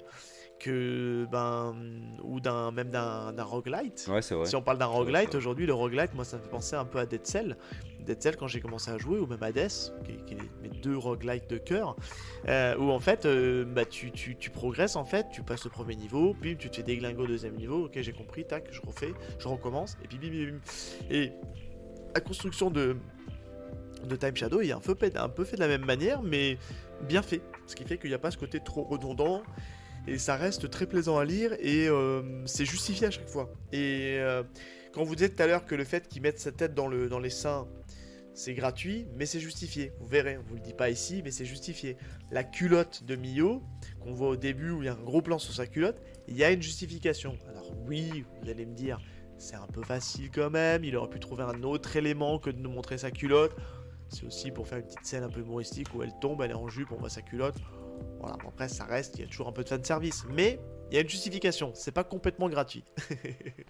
ou d'un roguelite. Ouais, c'est vrai. Si on parle d'un C'est vrai, roguelite, c'est vrai. aujourd'hui le roguelite, moi ça me fait penser un peu à Dead Cell. Dead Cell quand j'ai commencé à jouer, ou même à Death, qui est mes deux roguelites de cœur, où en fait tu progresses en fait, tu passes le premier niveau, puis tu te fais déglingo au deuxième niveau, ok j'ai compris, tac, je refais, je recommence, et puis bim bim bim. Et la construction de Time Shadow il est un peu fait de la même manière, mais bien fait. Ce qui fait qu'il n'y a pas ce côté trop redondant, et ça reste très plaisant à lire, et c'est justifié à chaque fois. Et quand vous disiez tout à l'heure que le fait qu'il mette sa tête dans les seins, c'est gratuit, mais c'est justifié. Vous verrez, on vous le dit pas ici, mais c'est justifié. La culotte de Mio, qu'on voit au début où il y a un gros plan sur sa culotte, il y a une justification. Alors oui, vous allez me dire, c'est un peu facile quand même, il aurait pu trouver un autre élément que de nous montrer sa culotte. C'est aussi pour faire une petite scène un peu humoristique où elle tombe, elle est en jupe, on voit sa culotte. Voilà, bon, après ça reste, il y a toujours un peu de fanservice, mais il y a une justification, c'est pas complètement gratuit.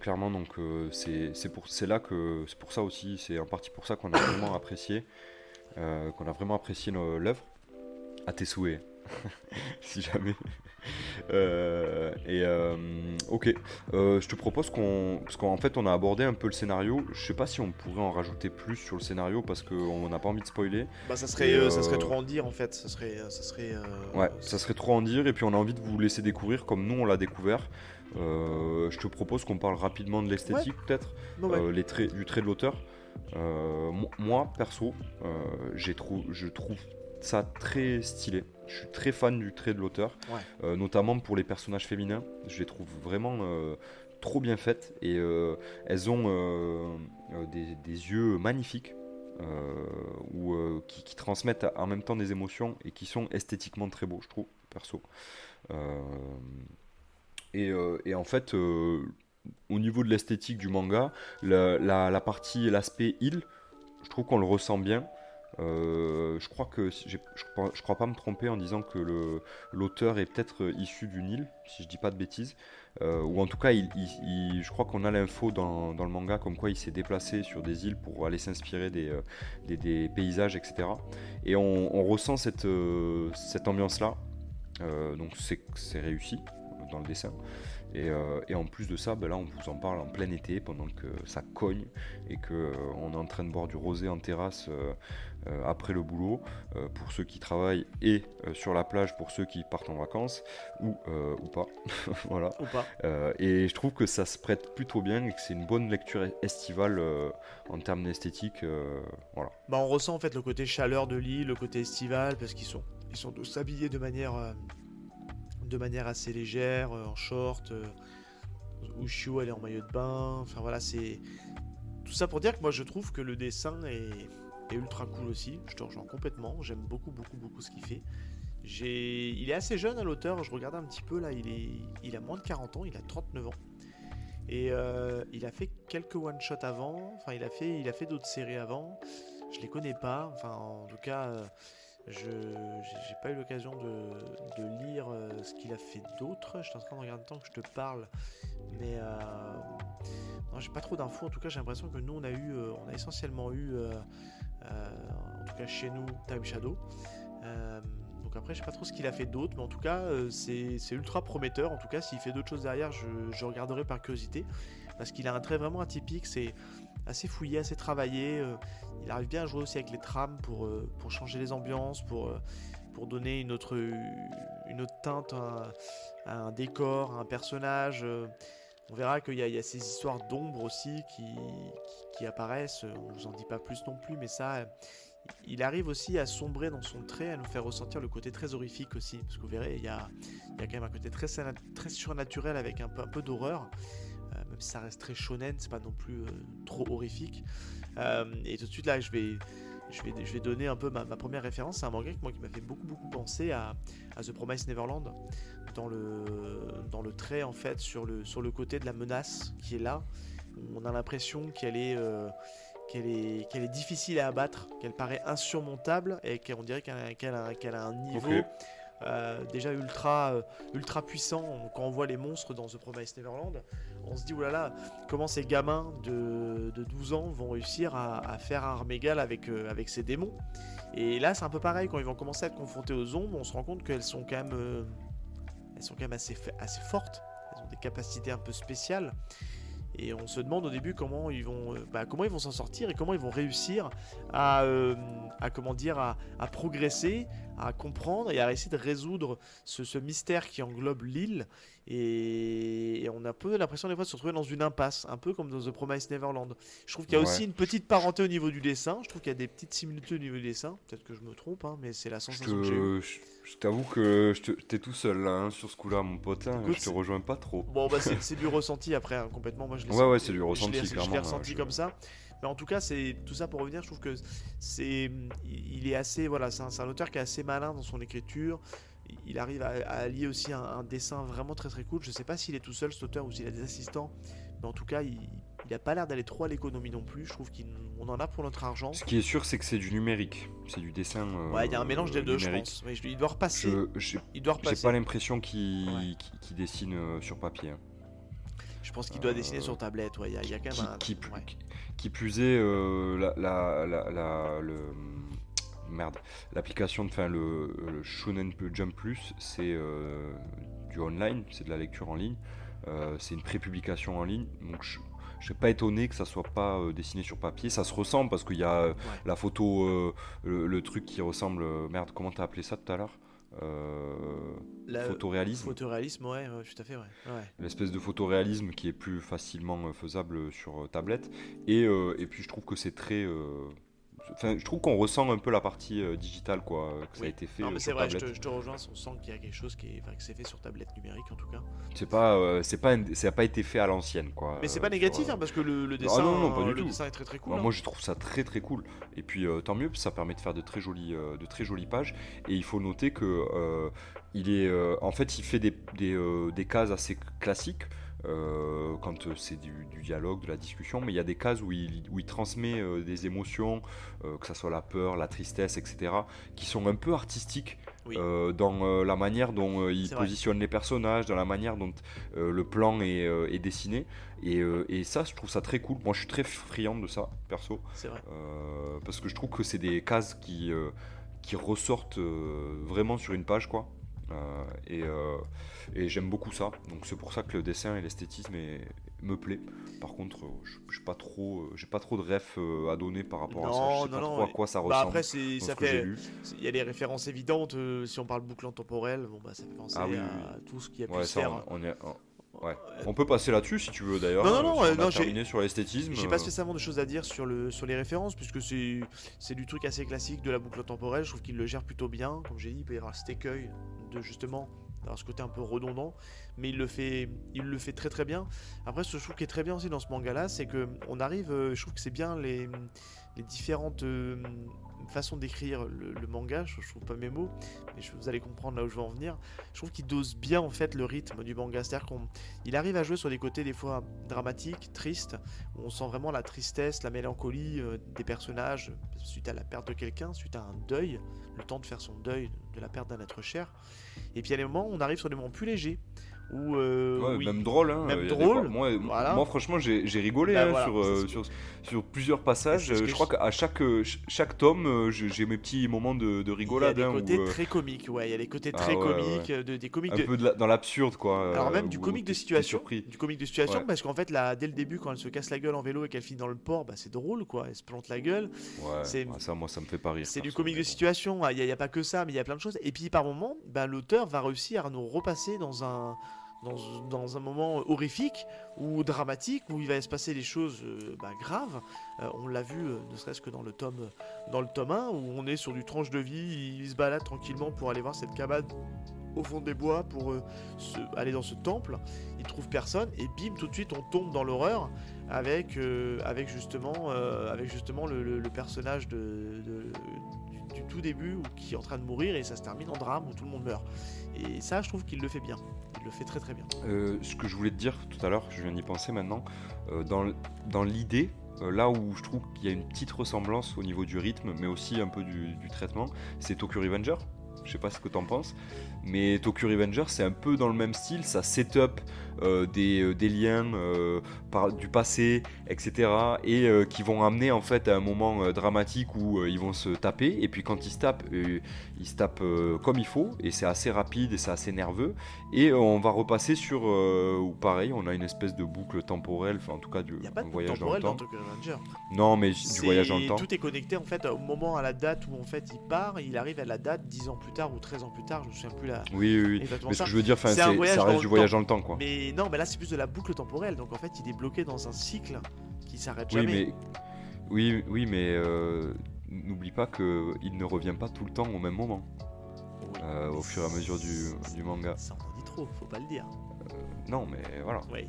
Clairement, donc c'est pour ça aussi, c'est en partie pour ça qu'on a vraiment apprécié, l'œuvre. À tes souhaits, si jamais. Ok, je te propose parce qu'en fait on a abordé un peu le scénario. Je sais pas si on pourrait en rajouter plus sur le scénario parce qu'on n'a pas envie de spoiler. Bah ça Et, serait trop en dire en fait, Ouais, ça serait trop en dire et puis on a envie de vous laisser découvrir comme nous on l'a découvert. Je te propose qu'on parle rapidement de l'esthétique peut-être, Bon, ouais. du trait de l'auteur. Moi perso, je trouve ça très stylé. Je suis très fan du trait de l'auteur, Ouais. notamment pour les personnages féminins. Je les trouve vraiment trop bien faites et elles ont des yeux magnifiques. Qui transmettent en même temps des émotions et qui sont esthétiquement très beaux, je trouve, perso. Euh, et en fait, au niveau de l'esthétique du manga, l'aspect île, je trouve qu'on le ressent bien. Je crois que je crois pas me tromper en disant que l'auteur est peut-être issu d'une île, si je dis pas de bêtises. Ou en tout cas, je crois qu'on a l'info dans le manga comme quoi il s'est déplacé sur des îles pour aller s'inspirer des paysages, etc. Et on ressent cette ambiance-là. Donc c'est réussi dans le dessin. Et en plus de ça, là on vous en parle en plein été pendant que ça cogne et que on est en train de boire du rosé en terrasse après le boulot, pour ceux qui travaillent, et sur la plage pour ceux qui partent en vacances ou pas. Voilà. Ou pas. Et je trouve que ça se prête plutôt bien et que c'est une bonne lecture estivale en termes d'esthétique. Voilà. Bah, on ressent en fait le côté chaleur de l'île, le côté estival, parce ils sont tous habillés de manière assez légère, en short. Ushio, elle est en maillot de bain. Enfin voilà, c'est tout ça pour dire que moi je trouve que le dessin est ultra cool aussi. Je te rejoins complètement. J'aime beaucoup ce qu'il fait. Il est assez jeune à l'auteur. Je regardais un petit peu là. Il a moins de 40 ans. Il a 39 ans. Et il a fait quelques one shot avant. Enfin, il a fait d'autres séries avant. Je les connais pas. Enfin, en tout cas. J'ai pas eu l'occasion de lire ce qu'il a fait d'autre. Je suis en train de regarder le temps que je te parle, mais non, j'ai pas trop d'infos. En tout cas, j'ai l'impression que nous on a essentiellement eu, en tout cas chez nous, Time Shadow. Donc après, je sais pas trop ce qu'il a fait d'autre, mais en tout cas, c'est ultra prometteur. En tout cas, s'il fait d'autres choses derrière, je regarderai par curiosité, parce qu'il a un trait vraiment atypique. C'est assez fouillé, assez travaillé. Il arrive bien à jouer aussi avec les trames pour changer les ambiances, pour donner une autre teinte à un décor, à un personnage. On verra qu'il y a ces histoires d'ombre aussi qui apparaissent. On ne vous en dit pas plus non plus, mais ça, il arrive aussi à sombrer dans son trait, à nous faire ressentir le côté très horrifique aussi. Parce que vous verrez, il y a quand même un côté très surnaturel avec un peu d'horreur. Même si ça reste très shonen, c'est pas non plus trop horrifique. Et tout de suite là, je vais donner un peu ma première référence. C'est un manga qui m'a fait beaucoup penser à The Promised Neverland, dans le trait en fait, sur le côté de la menace qui est là. On a l'impression qu'elle est difficile à abattre, qu'elle paraît insurmontable et qu'on dirait qu'elle a un niveau. Ok. Déjà ultra puissant. Quand on voit les monstres dans The Promised Neverland, on se dit oulala, comment ces gamins de 12 ans vont réussir à faire arme égale avec ces démons. Et là c'est un peu pareil, quand ils vont commencer à être confrontés aux ombres, on se rend compte qu'elles sont quand même assez fortes. Elles ont des capacités un peu spéciales. Et on se demande au début comment ils vont s'en sortir et comment ils vont réussir à progresser, à comprendre et à essayer de résoudre ce mystère qui englobe l'île. Et on a un peu l'impression des fois de se retrouver dans une impasse, un peu comme dans The Promised Neverland. Je trouve qu'il y a aussi une petite parenté au niveau du dessin. Je trouve qu'il y a des petites similitudes au niveau du dessin. Peut-être que je me trompe, hein, mais c'est la sensation que j'ai eue. Je t'avoue que t'es tout seul là, hein, sur ce coup-là, mon pote. Hein. Écoute, je te rejoins pas trop. Bon, bah c'est du ressenti après, hein, complètement. Moi, je l'ai Ouais, c'est du ressenti, je l'ai clairement. ressenti comme ça. Mais en tout cas, c'est tout ça pour revenir. Je trouve que il est assez, voilà, c'est un auteur qui est assez malin dans son écriture. Il arrive à allier aussi un dessin vraiment très cool. Je sais pas s'il est tout seul cet auteur ou s'il a des assistants, mais en tout cas, il a pas l'air d'aller trop à l'économie non plus. Je trouve qu'on en a pour notre argent. Ce qui est sûr, c'est que c'est du numérique, c'est du dessin. Ouais, il y a un mélange des deux, numérique. je pense. Mais il doit repasser. J'ai repasser. pas l'impression qu'il dessine sur papier. Hein. Je pense qu'il doit dessiner sur tablette. Ouais, il y a quand même qui plus est, l'application, enfin le Shonen Jump Plus, c'est du online, c'est de la lecture en ligne, c'est une prépublication en ligne, donc je serais pas étonné que ça soit pas dessiné sur papier. Ça se ressemble parce qu'il y a la photo, le truc qui ressemble. Merde, comment t'as appelé ça tout à l'heure? Photoréalisme. Photoréalisme, ouais, tout à fait, ouais. L'espèce de photoréalisme qui est plus facilement faisable sur tablette. Et puis je trouve que c'est très. Enfin, je trouve qu'on ressent un peu la partie digitale, quoi, que ça a été fait. Non, mais c'est sur vrai, tablette. je te rejoins. On sent qu'il y a quelque chose que c'est fait sur tablette numérique en tout cas. Ça a pas été fait à l'ancienne, quoi. Mais c'est pas négatif, hein, parce que le dessin, non, pas du tout. dessin est très cool. Bah, hein. moi, je trouve ça très cool. Et puis tant mieux, ça permet de faire de très jolies pages. Et il faut noter que en fait, il fait des cases assez classiques. Quand c'est du dialogue, de la discussion, mais il y a des cases où il transmet des émotions, que ça soit la peur, la tristesse, etc., qui sont un peu artistiques. Oui. Dans la manière dont il C'est positionne les personnages, dans la manière dont le plan est dessiné, et ça, je trouve ça très cool. Moi, je suis très friand de ça, perso. C'est vrai. Parce que je trouve que c'est des cases qui ressortent vraiment sur une page, quoi. Et j'aime beaucoup ça. Donc c'est pour ça que le dessin et l'esthétisme me plaît. Par contre, j'ai pas trop de ref à donner par rapport à ça. Je Non, sais non, pas non. trop à quoi ça Bah ressemble après, dans ça ce que j'ai fait, lu. il y a les références évidentes. Si on parle boucle temporelle, bon bah ça fait penser Ah oui, à oui, tout ce qui a oui. pu Ouais, se ça, faire. ouais. On peut passer là-dessus si tu veux d'ailleurs. Non, non, non, Si on a non, terminé sur l'esthétisme. j'ai pas spécialement de choses à dire sur les références, puisque c'est du truc assez classique de la boucle temporelle. Je trouve qu'il le gère plutôt bien. Comme j'ai dit, il peut y avoir cet écueil de justement d'avoir ce côté un peu redondant, mais il le fait très très bien. Après, ce que je trouve qui est très bien aussi dans ce manga-là, c'est que on arrive, je trouve que c'est bien les différentes façons d'écrire le manga. Je trouve pas mes mots, mais vous allez comprendre là où je veux en venir. Je trouve qu'il dose bien en fait le rythme du manga, c'est-à-dire qu'il arrive à jouer sur des côtés des fois dramatiques, tristes, où on sent vraiment la tristesse, la mélancolie des personnages suite à la perte de quelqu'un, suite à un deuil, le temps de faire son deuil de la perte d'un être cher. Et puis à des moments, on arrive sur des moments plus légers, où, Ouais, oui, même drôle, hein. même Il y a drôle, moi, voilà. franchement, j'ai rigolé Bah hein, voilà, sur plusieurs passages. c'est ce que Je crois qu'à chaque tome, j'ai mes petits moments de il y a rigolade. des Hein, côtés très comiques, ouais, il y a des côtés Ah très ouais, comiques, ouais. des comiques Un de... peu dans l'absurde, quoi. Alors même du Où comique de t'es situation, surpris. Ouais, parce qu'en fait là, dès le début quand elle se casse la gueule en vélo et qu'elle finit dans le port, bah c'est drôle quoi, elle se plante la gueule, ouais. c'est Ouais, ça, moi, ça me fait pas rire. c'est du perso, comique mais de bon. situation, il y a pas que ça, mais il y a plein de choses. Et puis par moment, bah, l'auteur va réussir à nous repasser dans, dans un moment horrifique ou dramatique où il va se passer des choses graves. On l'a vu, ne serait-ce que dans le tome 1, où on est sur du tranche de vie, il se balade tranquillement pour aller voir cette cabane au fond des bois pour aller dans ce temple. Il trouve personne et bim, tout de suite on tombe dans l'horreur avec justement le personnage du tout début qui est en train de mourir et ça se termine en drame où tout le monde meurt. Et ça, je trouve qu'il le fait bien. Il le fait très très bien. Ce que je voulais te dire tout à l'heure, je viens d'y penser maintenant, dans l'idée, là où je trouve qu'il y a une petite ressemblance au niveau du rythme, mais aussi un peu du traitement, c'est Tokyo Revenger. Je sais pas ce que t'en penses, mais Tokyo Revenger c'est un peu dans le même style, ça set up des liens du passé, etc. Et qui vont amener en fait à un moment dramatique où ils vont se taper, et puis quand ils se tapent comme il faut, et c'est assez rapide et c'est assez nerveux, et on va repasser sur, où pareil, on a une espèce de boucle temporelle, enfin en tout cas Il n'y a pas un de boucle voyage dans le temporelle dans temps. Tokyo Revenger. Non, mais du voyage dans le temps. Tout est connecté en fait au moment, à la date où en fait il part, il arrive à la date 10 ans plus tard ou 13 ans plus tard, je me souviens plus là. Oui. Exactement Mais ce ça. que je veux dire, C'est un voyage ça dans reste le du voyage temps. dans le temps, quoi. Mais non, mais là c'est plus de la boucle temporelle, donc en fait il est bloqué dans un cycle qui s'arrête Oui, jamais. mais n'oublie pas que il ne revient pas tout le temps au même moment, Oui, au mais fur et à mesure du manga. Ça en dit trop, faut pas le dire. Non, mais voilà. Oui.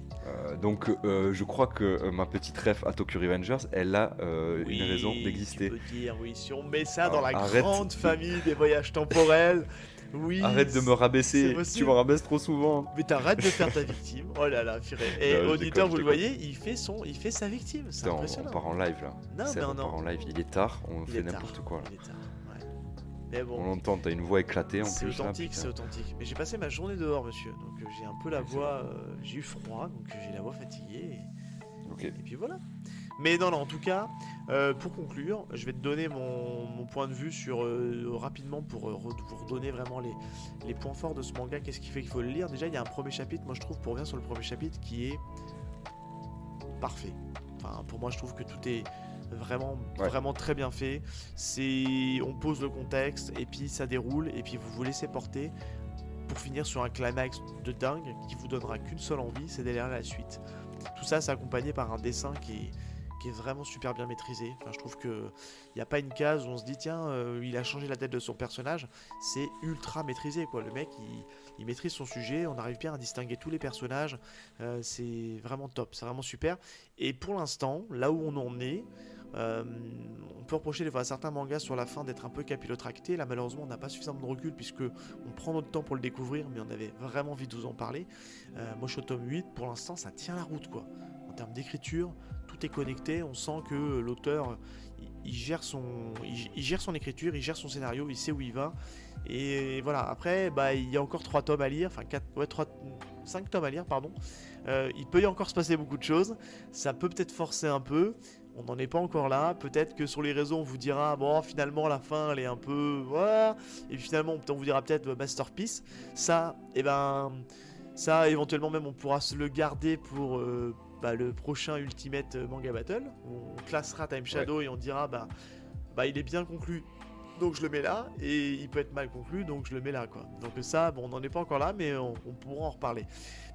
Donc, je crois que ma petite ref à Tokyo Revengers, elle a Oui, une raison tu d'exister. peux dire, oui, si on met ça Alors, dans la arrête grande de- famille des voyages temporels, oui. Arrête de me c'est rabaisser, possible. tu me rabaisses trop souvent. Mais t'arrêtes de faire ta victime. Oh là là, purée. Et Non, je auditeur, déconne, vous je le voyez, il fait sa victime. C'est Putain, on impressionnant. part en live là. Non, C'est mais on non. part en live, il est tard, on Il fait est tard. n'importe quoi là. Il est tard, ouais. Mais On bon, l'entend, t'as une voix éclatée en c'est plus là, authentique, putain. c'est authentique. Mais j'ai passé ma journée dehors, monsieur. Donc j'ai un peu la Ouais, c'est voix. J'ai eu froid, donc j'ai la voix fatiguée. Ok. Et puis voilà. Mais non, en tout cas, pour conclure, je vais te donner mon point de vue sur rapidement pour vous redonner vraiment les points forts de ce manga. Qu'est-ce qui fait qu'il faut le lire? Déjà, il y a un premier chapitre, moi je trouve, pour revenir sur le premier chapitre, qui est parfait. Enfin, pour moi, je trouve que tout est Ouais. vraiment très bien fait. On pose le contexte et puis ça déroule et puis vous vous laissez porter pour finir sur un climax de dingue qui vous donnera qu'une seule envie, c'est d'aller à la suite. Tout ça, c'est accompagné par un dessin qui est vraiment super bien maîtrisé. Enfin, je trouve que il n'y a pas une case où on se dit tiens, il a changé la tête de son personnage. C'est ultra maîtrisé quoi. Le mec, il maîtrise son sujet. On arrive bien à distinguer tous les personnages. C'est vraiment top. C'est vraiment super. Et pour l'instant, là où on en est, on peut reprocher des fois à certains mangas sur la fin d'être un peu capillotractés. Là, malheureusement, on n'a pas suffisamment de recul puisque on prend notre temps pour le découvrir, mais on avait vraiment envie de vous en parler. Moi, je suis au tome 8. Pour l'instant, ça tient la route quoi. En termes d'écriture, tout est connecté. On sent que l'auteur, il gère son écriture, il gère son scénario, il sait où il va. Et voilà. Après, il y a encore 3 tomes à lire, enfin 5 tomes à lire, pardon. Il peut y encore se passer beaucoup de choses. Ça peut peut-être forcer un peu, On n'en est pas encore là. Peut-être que sur les réseaux, on vous dira, bon, finalement, la fin, elle est un peu. Voilà. Et puis finalement, on vous dira peut-être masterpiece. Ça, ça, éventuellement, même, on pourra se le garder pour le prochain Ultimate Manga Battle. On classera Time Shadow et on dira, il est bien conclu. Donc je le mets là, et il peut être mal conclu, donc je le mets là, quoi. Donc ça, bon, on n'en est pas encore là, mais on pourra en reparler.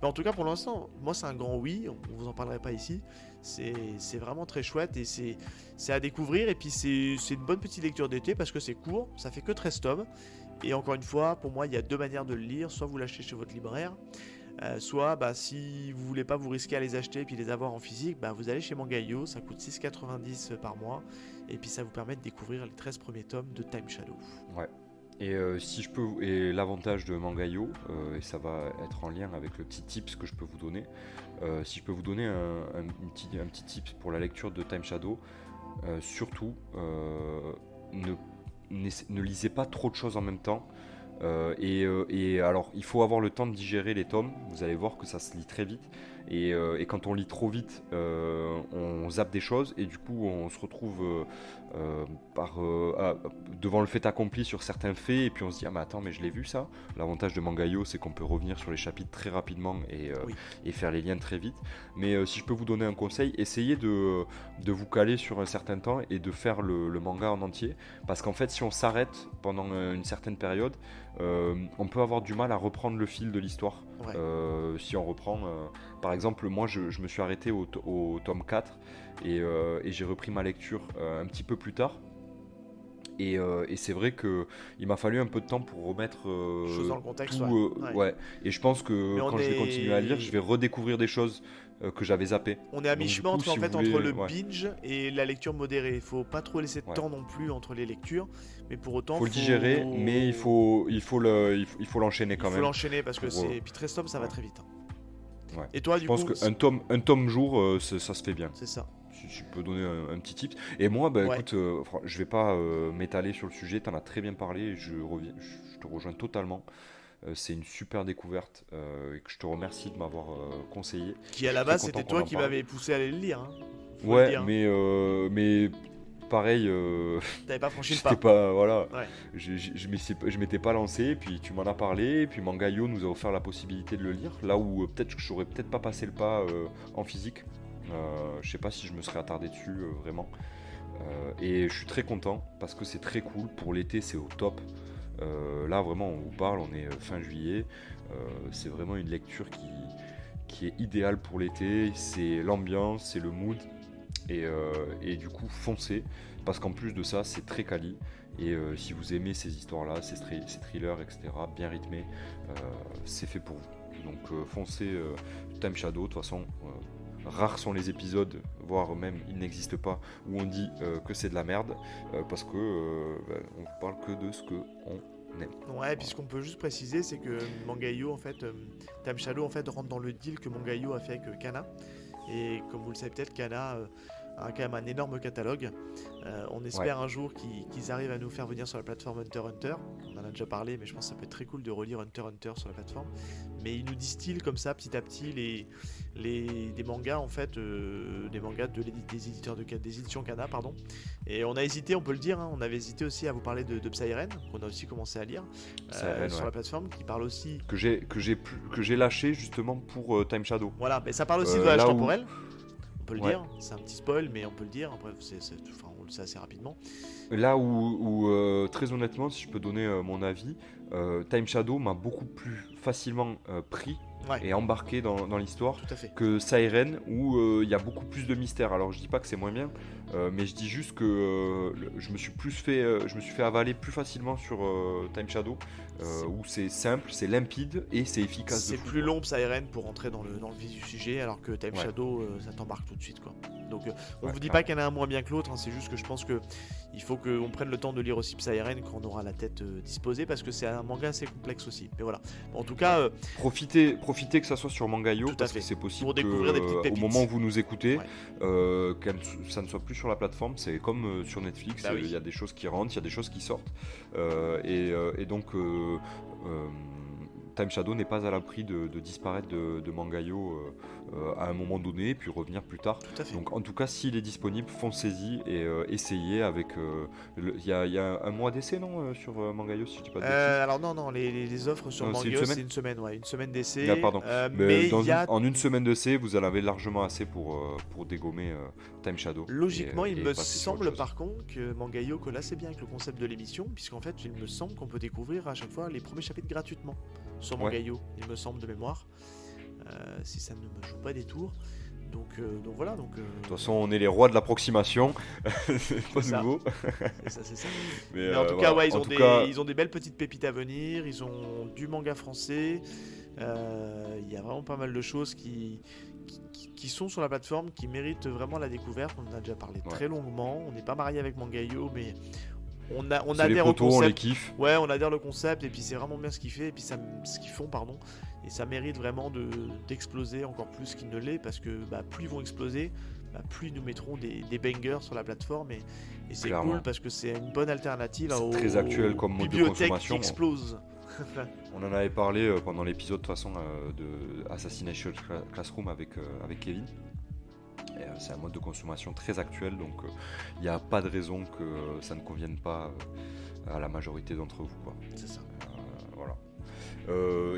Mais en tout cas, pour l'instant, moi, c'est un grand oui, on vous en parlerait pas ici. C'est vraiment très chouette, et c'est à découvrir, et puis c'est une bonne petite lecture d'été, parce que c'est court, ça fait que 13 tomes. Et encore une fois, pour moi, il y a deux manières de le lire, soit vous l'achetez chez votre libraire, soit si vous voulez pas vous risquer à les acheter et puis les avoir en physique, vous allez chez Mangayo, ça coûte 6,90 par mois, et puis ça vous permet de découvrir les 13 premiers tomes de Time Shadow. Ouais. Et si je peux, et l'avantage de Mangayo, et ça va être en lien avec le petit tips que je peux vous donner, si je peux vous donner un petit tips pour la lecture de Time Shadow, surtout ne lisez pas trop de choses en même temps. Et alors il faut avoir le temps de digérer les tomes, vous allez voir que ça se lit très vite, et quand on lit trop vite, on zappe des choses, et du coup on se retrouve devant le fait accompli sur certains faits, et puis on se dit mais attends, mais je l'ai vu ça. L'avantage de Mangayo, c'est qu'on peut revenir sur les chapitres très rapidement et faire les liens très vite. Mais si je peux vous donner un conseil, essayez de vous caler sur un certain temps et de faire le manga en entier, parce qu'en fait si on s'arrête pendant une certaine période, on peut avoir du mal à reprendre le fil de l'histoire. Si on reprend, par exemple, moi je me suis arrêté au tome 4, et j'ai repris ma lecture un petit peu plus tard. Et c'est vrai qu'il m'a fallu un peu de temps pour remettre choses dans le contexte. Et je pense que quand je vais continuer à lire, je vais redécouvrir des choses que j'avais zappées. On est à mi-chemin entre le binge et la lecture modérée. Il faut pas trop laisser de temps non plus entre les lectures, mais pour autant faut le digérer, mais il faut l'enchaîner quand même. Il faut l'enchaîner parce que puis 13 tomes, ça va très vite. Ouais. Et toi, je pense qu'un tome jour, ça se fait bien. C'est ça. Si je peux donner un petit tip. Et moi, écoute, je vais pas m'étaler sur le sujet, t'en as très bien parlé, je te rejoins totalement. C'est une super découverte et que je te remercie de m'avoir conseillé. Qui à la base, c'était toi qui m'avais poussé à aller le lire. Mais pareil, t'avais pas franchi le pas. Je m'étais pas lancé, puis tu m'en as parlé, et puis Mangayo nous a offert la possibilité de le lire, là où peut-être que j'aurais peut-être pas passé le pas en physique. Je sais pas si je me serais attardé dessus vraiment. Et je suis très content parce que c'est très cool. Pour l'été, c'est au top. Là, vraiment, on vous parle, on est fin juillet. C'est vraiment une lecture qui est idéale pour l'été. C'est l'ambiance, c'est le mood. Et du coup, foncez. Parce qu'en plus de ça, c'est très quali. Et si vous aimez ces histoires-là, ces thrillers, etc., bien rythmés, c'est fait pour vous. Donc, foncez Time Shadow. De toute façon. Rares sont les épisodes, voire même il n'existe pas, où on dit que c'est de la merde, parce que on parle que de ce qu'on aime. Ouais, et puis ce qu'on peut juste préciser, c'est que Mangayo, en fait, Time Shadow en fait rentre dans le deal que Mangayo a fait avec Kana. Et comme vous le savez peut-être, Kana a quand même un énorme catalogue. On espère un jour qu'ils arrivent à nous faire venir sur la plateforme Hunter x Hunter. On en a déjà parlé, mais je pense que ça peut être très cool de relire Hunter x Hunter sur la plateforme. Mais ils nous distillent comme ça petit à petit des mangas en fait, des mangas des éditions Kana, pardon. Et on a hésité, on peut le dire, on avait hésité aussi à vous parler de Psyren, qu'on a aussi commencé à lire sur la plateforme, qui parle aussi que j'ai lâché justement pour Time Shadow. Voilà, mais ça parle aussi de voyage temporel. On peut le dire, c'est un petit spoil, mais on peut le dire. Après, on le sait assez rapidement. Là où très honnêtement, si je peux donner mon avis, Time Shadow m'a beaucoup plus facilement pris et embarqué dans l'histoire que Siren, où il y a beaucoup plus de mystère. Alors je dis pas que c'est moins bien, mais je dis juste que je me suis fait avaler plus facilement sur Time Shadow, où c'est simple, c'est limpide et c'est efficace. C'est plus long Siren pour rentrer dans le vif du sujet, alors que Time Shadow ça t'embarque tout de suite, quoi. Donc on vous dit pas qu'il y en a un moins bien que l'autre, c'est juste que je pense que il faut qu'on prenne le temps de lire aussi Psyren quand on aura la tête disposée, parce que c'est un manga assez complexe aussi. Mais voilà. En tout cas, profitez que ça soit sur Mangayo, parce que c'est possible pour découvrir des petites pépites. Au moment où vous nous écoutez, que ça ne soit plus sur la plateforme. C'est comme sur Netflix, il y a des choses qui rentrent, il y a des choses qui sortent, et donc Time Shadow n'est pas à l'abri de disparaître de Mangayo à un moment donné, puis revenir plus tard. Tout à fait. Donc en tout cas, s'il est disponible, foncez-y et essayez avec... Il y a un mois d'essai, non, sur Mangayo, si je dis pas de bêtises. Alors non, les offres sur Non, c'est une Mango, semaine c'est une semaine, ouais, une semaine d'essai. Ah, pardon. Mais Dans il y a en une semaine d'essai, vous en avez largement assez pour dégommer Time Shadow. logiquement, et il me passer sur autre semble chose. par contre que Mangayo colle assez bien avec le concept de l'émission, puisqu'en fait, il me semble qu'on peut découvrir à chaque fois les premiers chapitres gratuitement sur Ouais. Mangayo, il me semble de mémoire, si ça ne me joue pas des tours. Donc voilà, De toute façon, on est les rois de l'approximation. C'est pas C'est ça. nouveau. c'est ça. Mais, Mais en tout cas, voilà. ouais, En tout cas, ils ont des belles petites pépites à venir, ils ont du manga français, il y a vraiment pas mal de choses qui sont sur la plateforme, qui méritent vraiment la découverte. On en a déjà parlé Ouais. très longuement, on n'est pas marié avec Mangayo, mais on c'est les adhère au potos, on les concept. kiffe. Ouais, on adhère le concept, et puis c'est vraiment bien ce qu'ils font, et puis ce qu'ils font, pardon, et ça mérite vraiment d'exploser encore plus qu'il ne l'est, parce que plus ils vont exploser, plus ils nous mettront des bangers sur la plateforme, et c'est Clairement. cool parce que c'est une bonne alternative C'est aux très actuel comme mode de bibliothèques qui consommation. explosent. On en avait parlé pendant l'épisode de toute façon de Assassination Classroom avec Kevin. Et, c'est un mode de consommation très actuel, donc il n'y a pas de raison que ça ne convienne pas à la majorité d'entre vous, quoi. C'est ça. Voilà.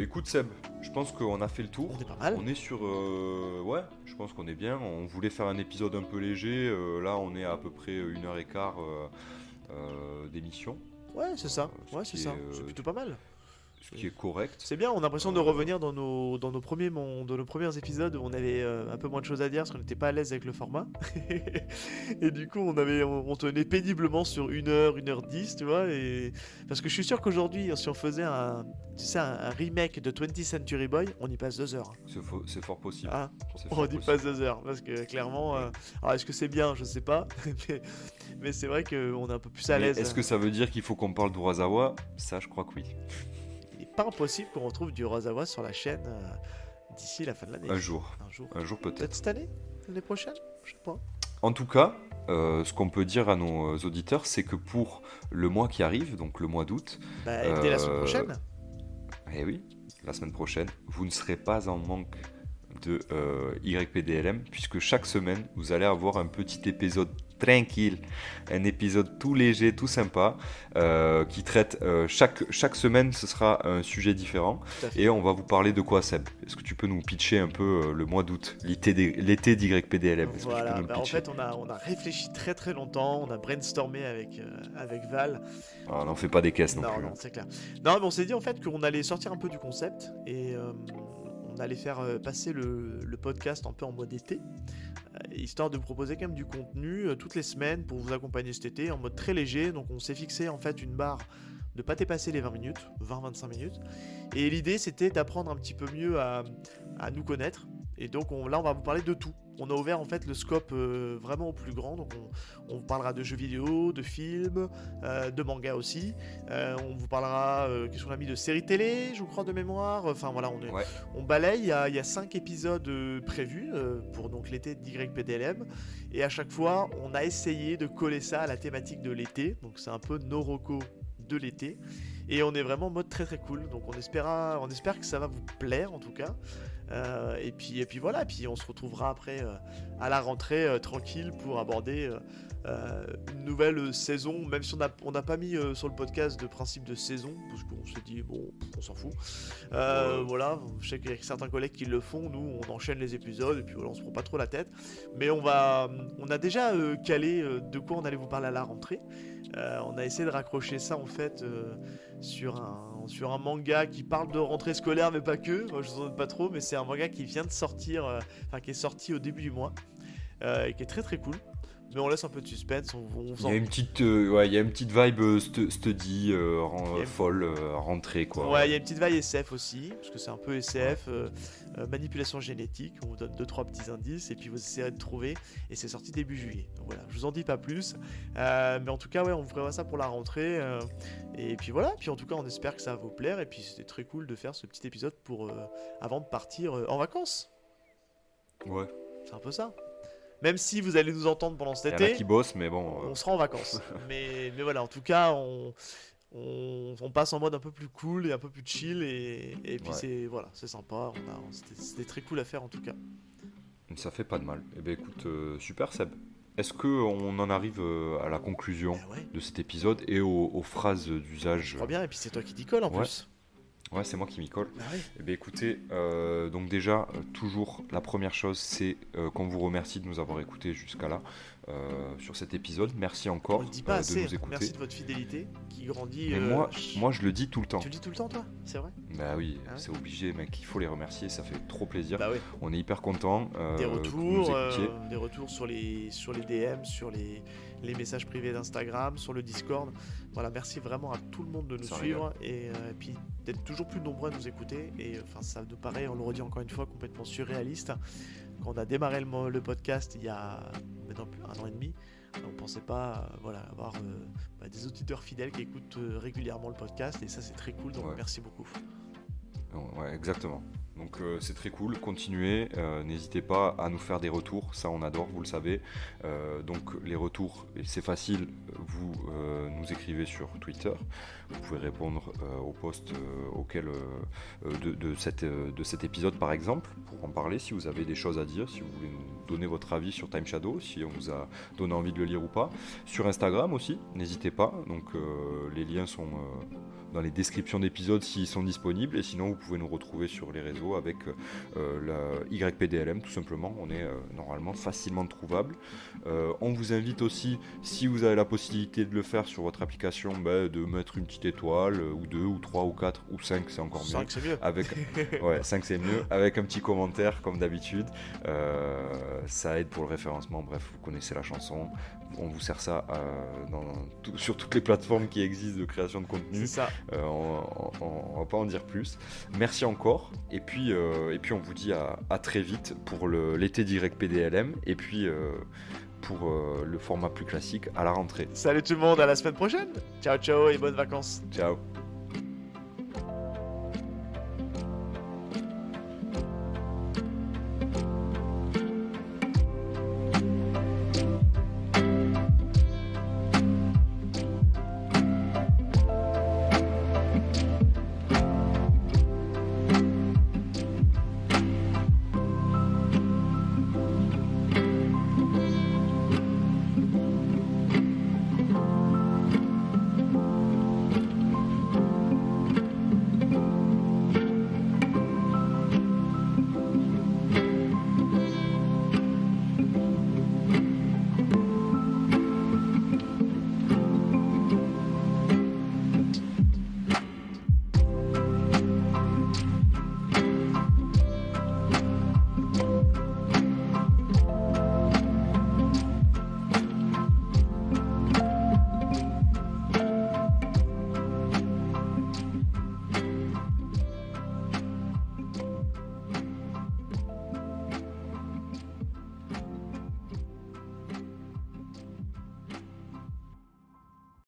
Écoute Seb, je pense qu'on a fait le tour. On est pas mal. On est sur... ouais, je pense qu'on est bien. On voulait faire un épisode un peu léger. Là, on est à peu près 1h15 d'émission. Ouais, c'est ça. ce Ouais, qui c'est ça. est, C'est plutôt pas mal. Ce qui est correct. C'est bien, on a l'impression de revenir dans nos premiers épisodes où on avait un peu moins de choses à dire parce qu'on n'était pas à l'aise avec le format. Et du coup, on tenait péniblement sur 1h, 1h10, tu vois. Parce que je suis sûr qu'aujourd'hui, si on faisait un remake de 20th Century Boy, on y passe 2 heures. C'est fort possible. Ah, C'est on fort y possible. passe 2 heures parce que clairement. Alors, est-ce que c'est bien? Je sais pas. Mais c'est vrai qu'on est un peu plus à Mais l'aise. est-ce que ça veut dire qu'il faut qu'on parle d'Urasawa? Ça, je crois que oui. Il n'est pas impossible qu'on retrouve du Urasawa sur la chaîne d'ici la fin de l'année. Un jour. Un jour. Un jour Peut-être peut-être. cette année? L'année prochaine? Je sais pas. En tout cas, ce qu'on peut dire à nos auditeurs, c'est que pour le mois qui arrive, donc le mois d'août, Dès la semaine prochaine. eh oui, la semaine prochaine, vous ne serez pas en manque de YPDLM, puisque chaque semaine, vous allez avoir un petit épisode tranquille, un épisode tout léger, tout sympa, qui traite chaque semaine, ce sera un sujet différent, Tout à fait. et on va vous parler de quoi, Seb? Est-ce que tu peux nous pitcher un peu le mois d'août, l'été d'YPDLM? Est-ce que tu Voilà, peux nous le en pitcher? fait, on a réfléchi très très longtemps, on a brainstormé avec Val. Ah, n'en fais pas des caisses non plus. Non, c'est clair. Non, mais on s'est dit en fait qu'on allait sortir un peu du concept et on allait faire passer le podcast un peu en mode été, histoire de vous proposer quand même du contenu toutes les semaines pour vous accompagner cet été en mode très léger. Donc on s'est fixé en fait une barre de pas dépasser les 20 minutes, 20-25 minutes. Et l'idée c'était d'apprendre un petit peu mieux à nous connaître. Et donc là on va vous parler de tout. On a ouvert en fait le scope vraiment au plus grand. Donc on vous parlera de jeux vidéo, de films, de mangas aussi. On vous parlera, qu'est-ce qu'on a mis, de séries télé, je crois de mémoire. Enfin voilà, Ouais. on balaye. Il y a 5 épisodes prévus pour donc l'été d'YPDLM. Et à chaque fois, on a essayé de coller ça à la thématique de l'été. Donc c'est un peu nos recos de l'été. Et on est vraiment en mode très très cool. Donc on espère que ça va vous plaire en tout cas. Et puis voilà, et puis on se retrouvera après à la rentrée tranquille pour aborder une nouvelle saison, même si on n'a pas mis sur le podcast de principe de saison, parce qu'on s'est dit bon, on s'en fout. Voilà, je sais qu'il y a certains collègues qui le font, nous on enchaîne les épisodes et puis voilà, on se prend pas trop la tête. Mais on a déjà calé de quoi on allait vous parler à la rentrée. On a essayé de raccrocher ça en fait sur un manga qui parle de rentrée scolaire, mais pas que. Moi, je vous en donne pas trop, mais c'est un manga qui vient de sortir, qui est sorti au début du mois, et qui est très très cool. Mais on laisse un peu de suspense. Il y a une petite, il y a une petite vibe study folle rentrée quoi. Ouais, il y a une petite vibe SF aussi, parce que c'est un peu SF, manipulation génétique. On vous donne 2-3 petits indices et puis vous essayerez de trouver. Et c'est sorti début juillet. Donc voilà, je vous en dis pas plus. Mais en tout cas, ouais, on vous prévoit ça pour la rentrée. Et puis voilà, puis en tout cas, on espère que ça va vous plaire. Et puis c'était très cool de faire ce petit épisode avant de partir en vacances. Ouais. C'est un peu ça. Même si vous allez nous entendre pendant cet Il y en a été, qui bossent, mais bon. on sera en vacances. mais voilà, en tout cas, on passe en mode un peu plus cool et un peu plus chill et puis Ouais. c'est sympa. C'était très cool à faire en tout cas. Ça fait pas de mal. Eh ben écoute, super Seb. Est-ce qu'on en arrive à la conclusion Ben ouais, de cet épisode et aux phrases je d'usage? crois bien. Et puis c'est toi qui t'y colle en Ouais, plus. ouais, c'est moi qui m'y colle. Bah ouais. Eh bien écoutez, donc déjà, toujours la première chose, c'est qu'on vous remercie de nous avoir écoutés jusqu'à là sur cet épisode. Merci On encore le dit pas de assez. nous écouter. Merci de votre fidélité qui grandit. Mais moi, je le dis tout le temps. Tu le dis tout le temps, toi? C'est vrai? Bah oui, Ah ouais. c'est obligé, mec. Il faut les remercier, ça fait trop plaisir. Bah ouais. On est hyper content Des que vous nous retours, écoutiez. des retours sur les DM, sur les messages privés d'Instagram, sur le Discord. Voilà, merci vraiment à tout le monde de nous Ça suivre et puis d'être toujours plus nombreux à nous écouter. Et enfin, ça nous paraît, on le redit encore une fois, complètement surréaliste. Quand on a démarré le podcast il y a maintenant plus un an et demi, on pensait pas voilà, avoir des auditeurs fidèles qui écoutent régulièrement le podcast et ça c'est très cool, donc Ouais. merci beaucoup. Ouais, exactement. Donc c'est très cool, continuez, n'hésitez pas à nous faire des retours, ça on adore, vous le savez. Donc les retours, c'est facile, vous nous écrivez sur Twitter, vous pouvez répondre au post de cet épisode par exemple, pour en parler si vous avez des choses à dire, si vous voulez nous donner votre avis sur Time Shadow, si on vous a donné envie de le lire ou pas. Sur Instagram aussi, n'hésitez pas, donc les liens sont dans les descriptions d'épisodes s'ils sont disponibles, et sinon vous pouvez nous retrouver sur les réseaux avec la YPDLM tout simplement, on est normalement facilement trouvable. On vous invite aussi, si vous avez la possibilité de le faire sur votre application, de mettre une petite étoile, ou 2, ou 3, ou 4, ou 5, c'est encore mieux. 5 c'est mieux. Avec, ouais, 5 c'est mieux, avec un petit commentaire comme d'habitude, ça aide pour le référencement, bref, vous connaissez la chanson, on vous sert ça sur toutes les plateformes qui existent de création de contenu. C'est ça. On va pas en dire plus. Merci encore. Et puis on vous dit à très vite pour l'été d'YPDLM. Et puis pour le format plus classique à la rentrée. Salut tout le monde, à la semaine prochaine. Ciao ciao et bonnes vacances. Ciao.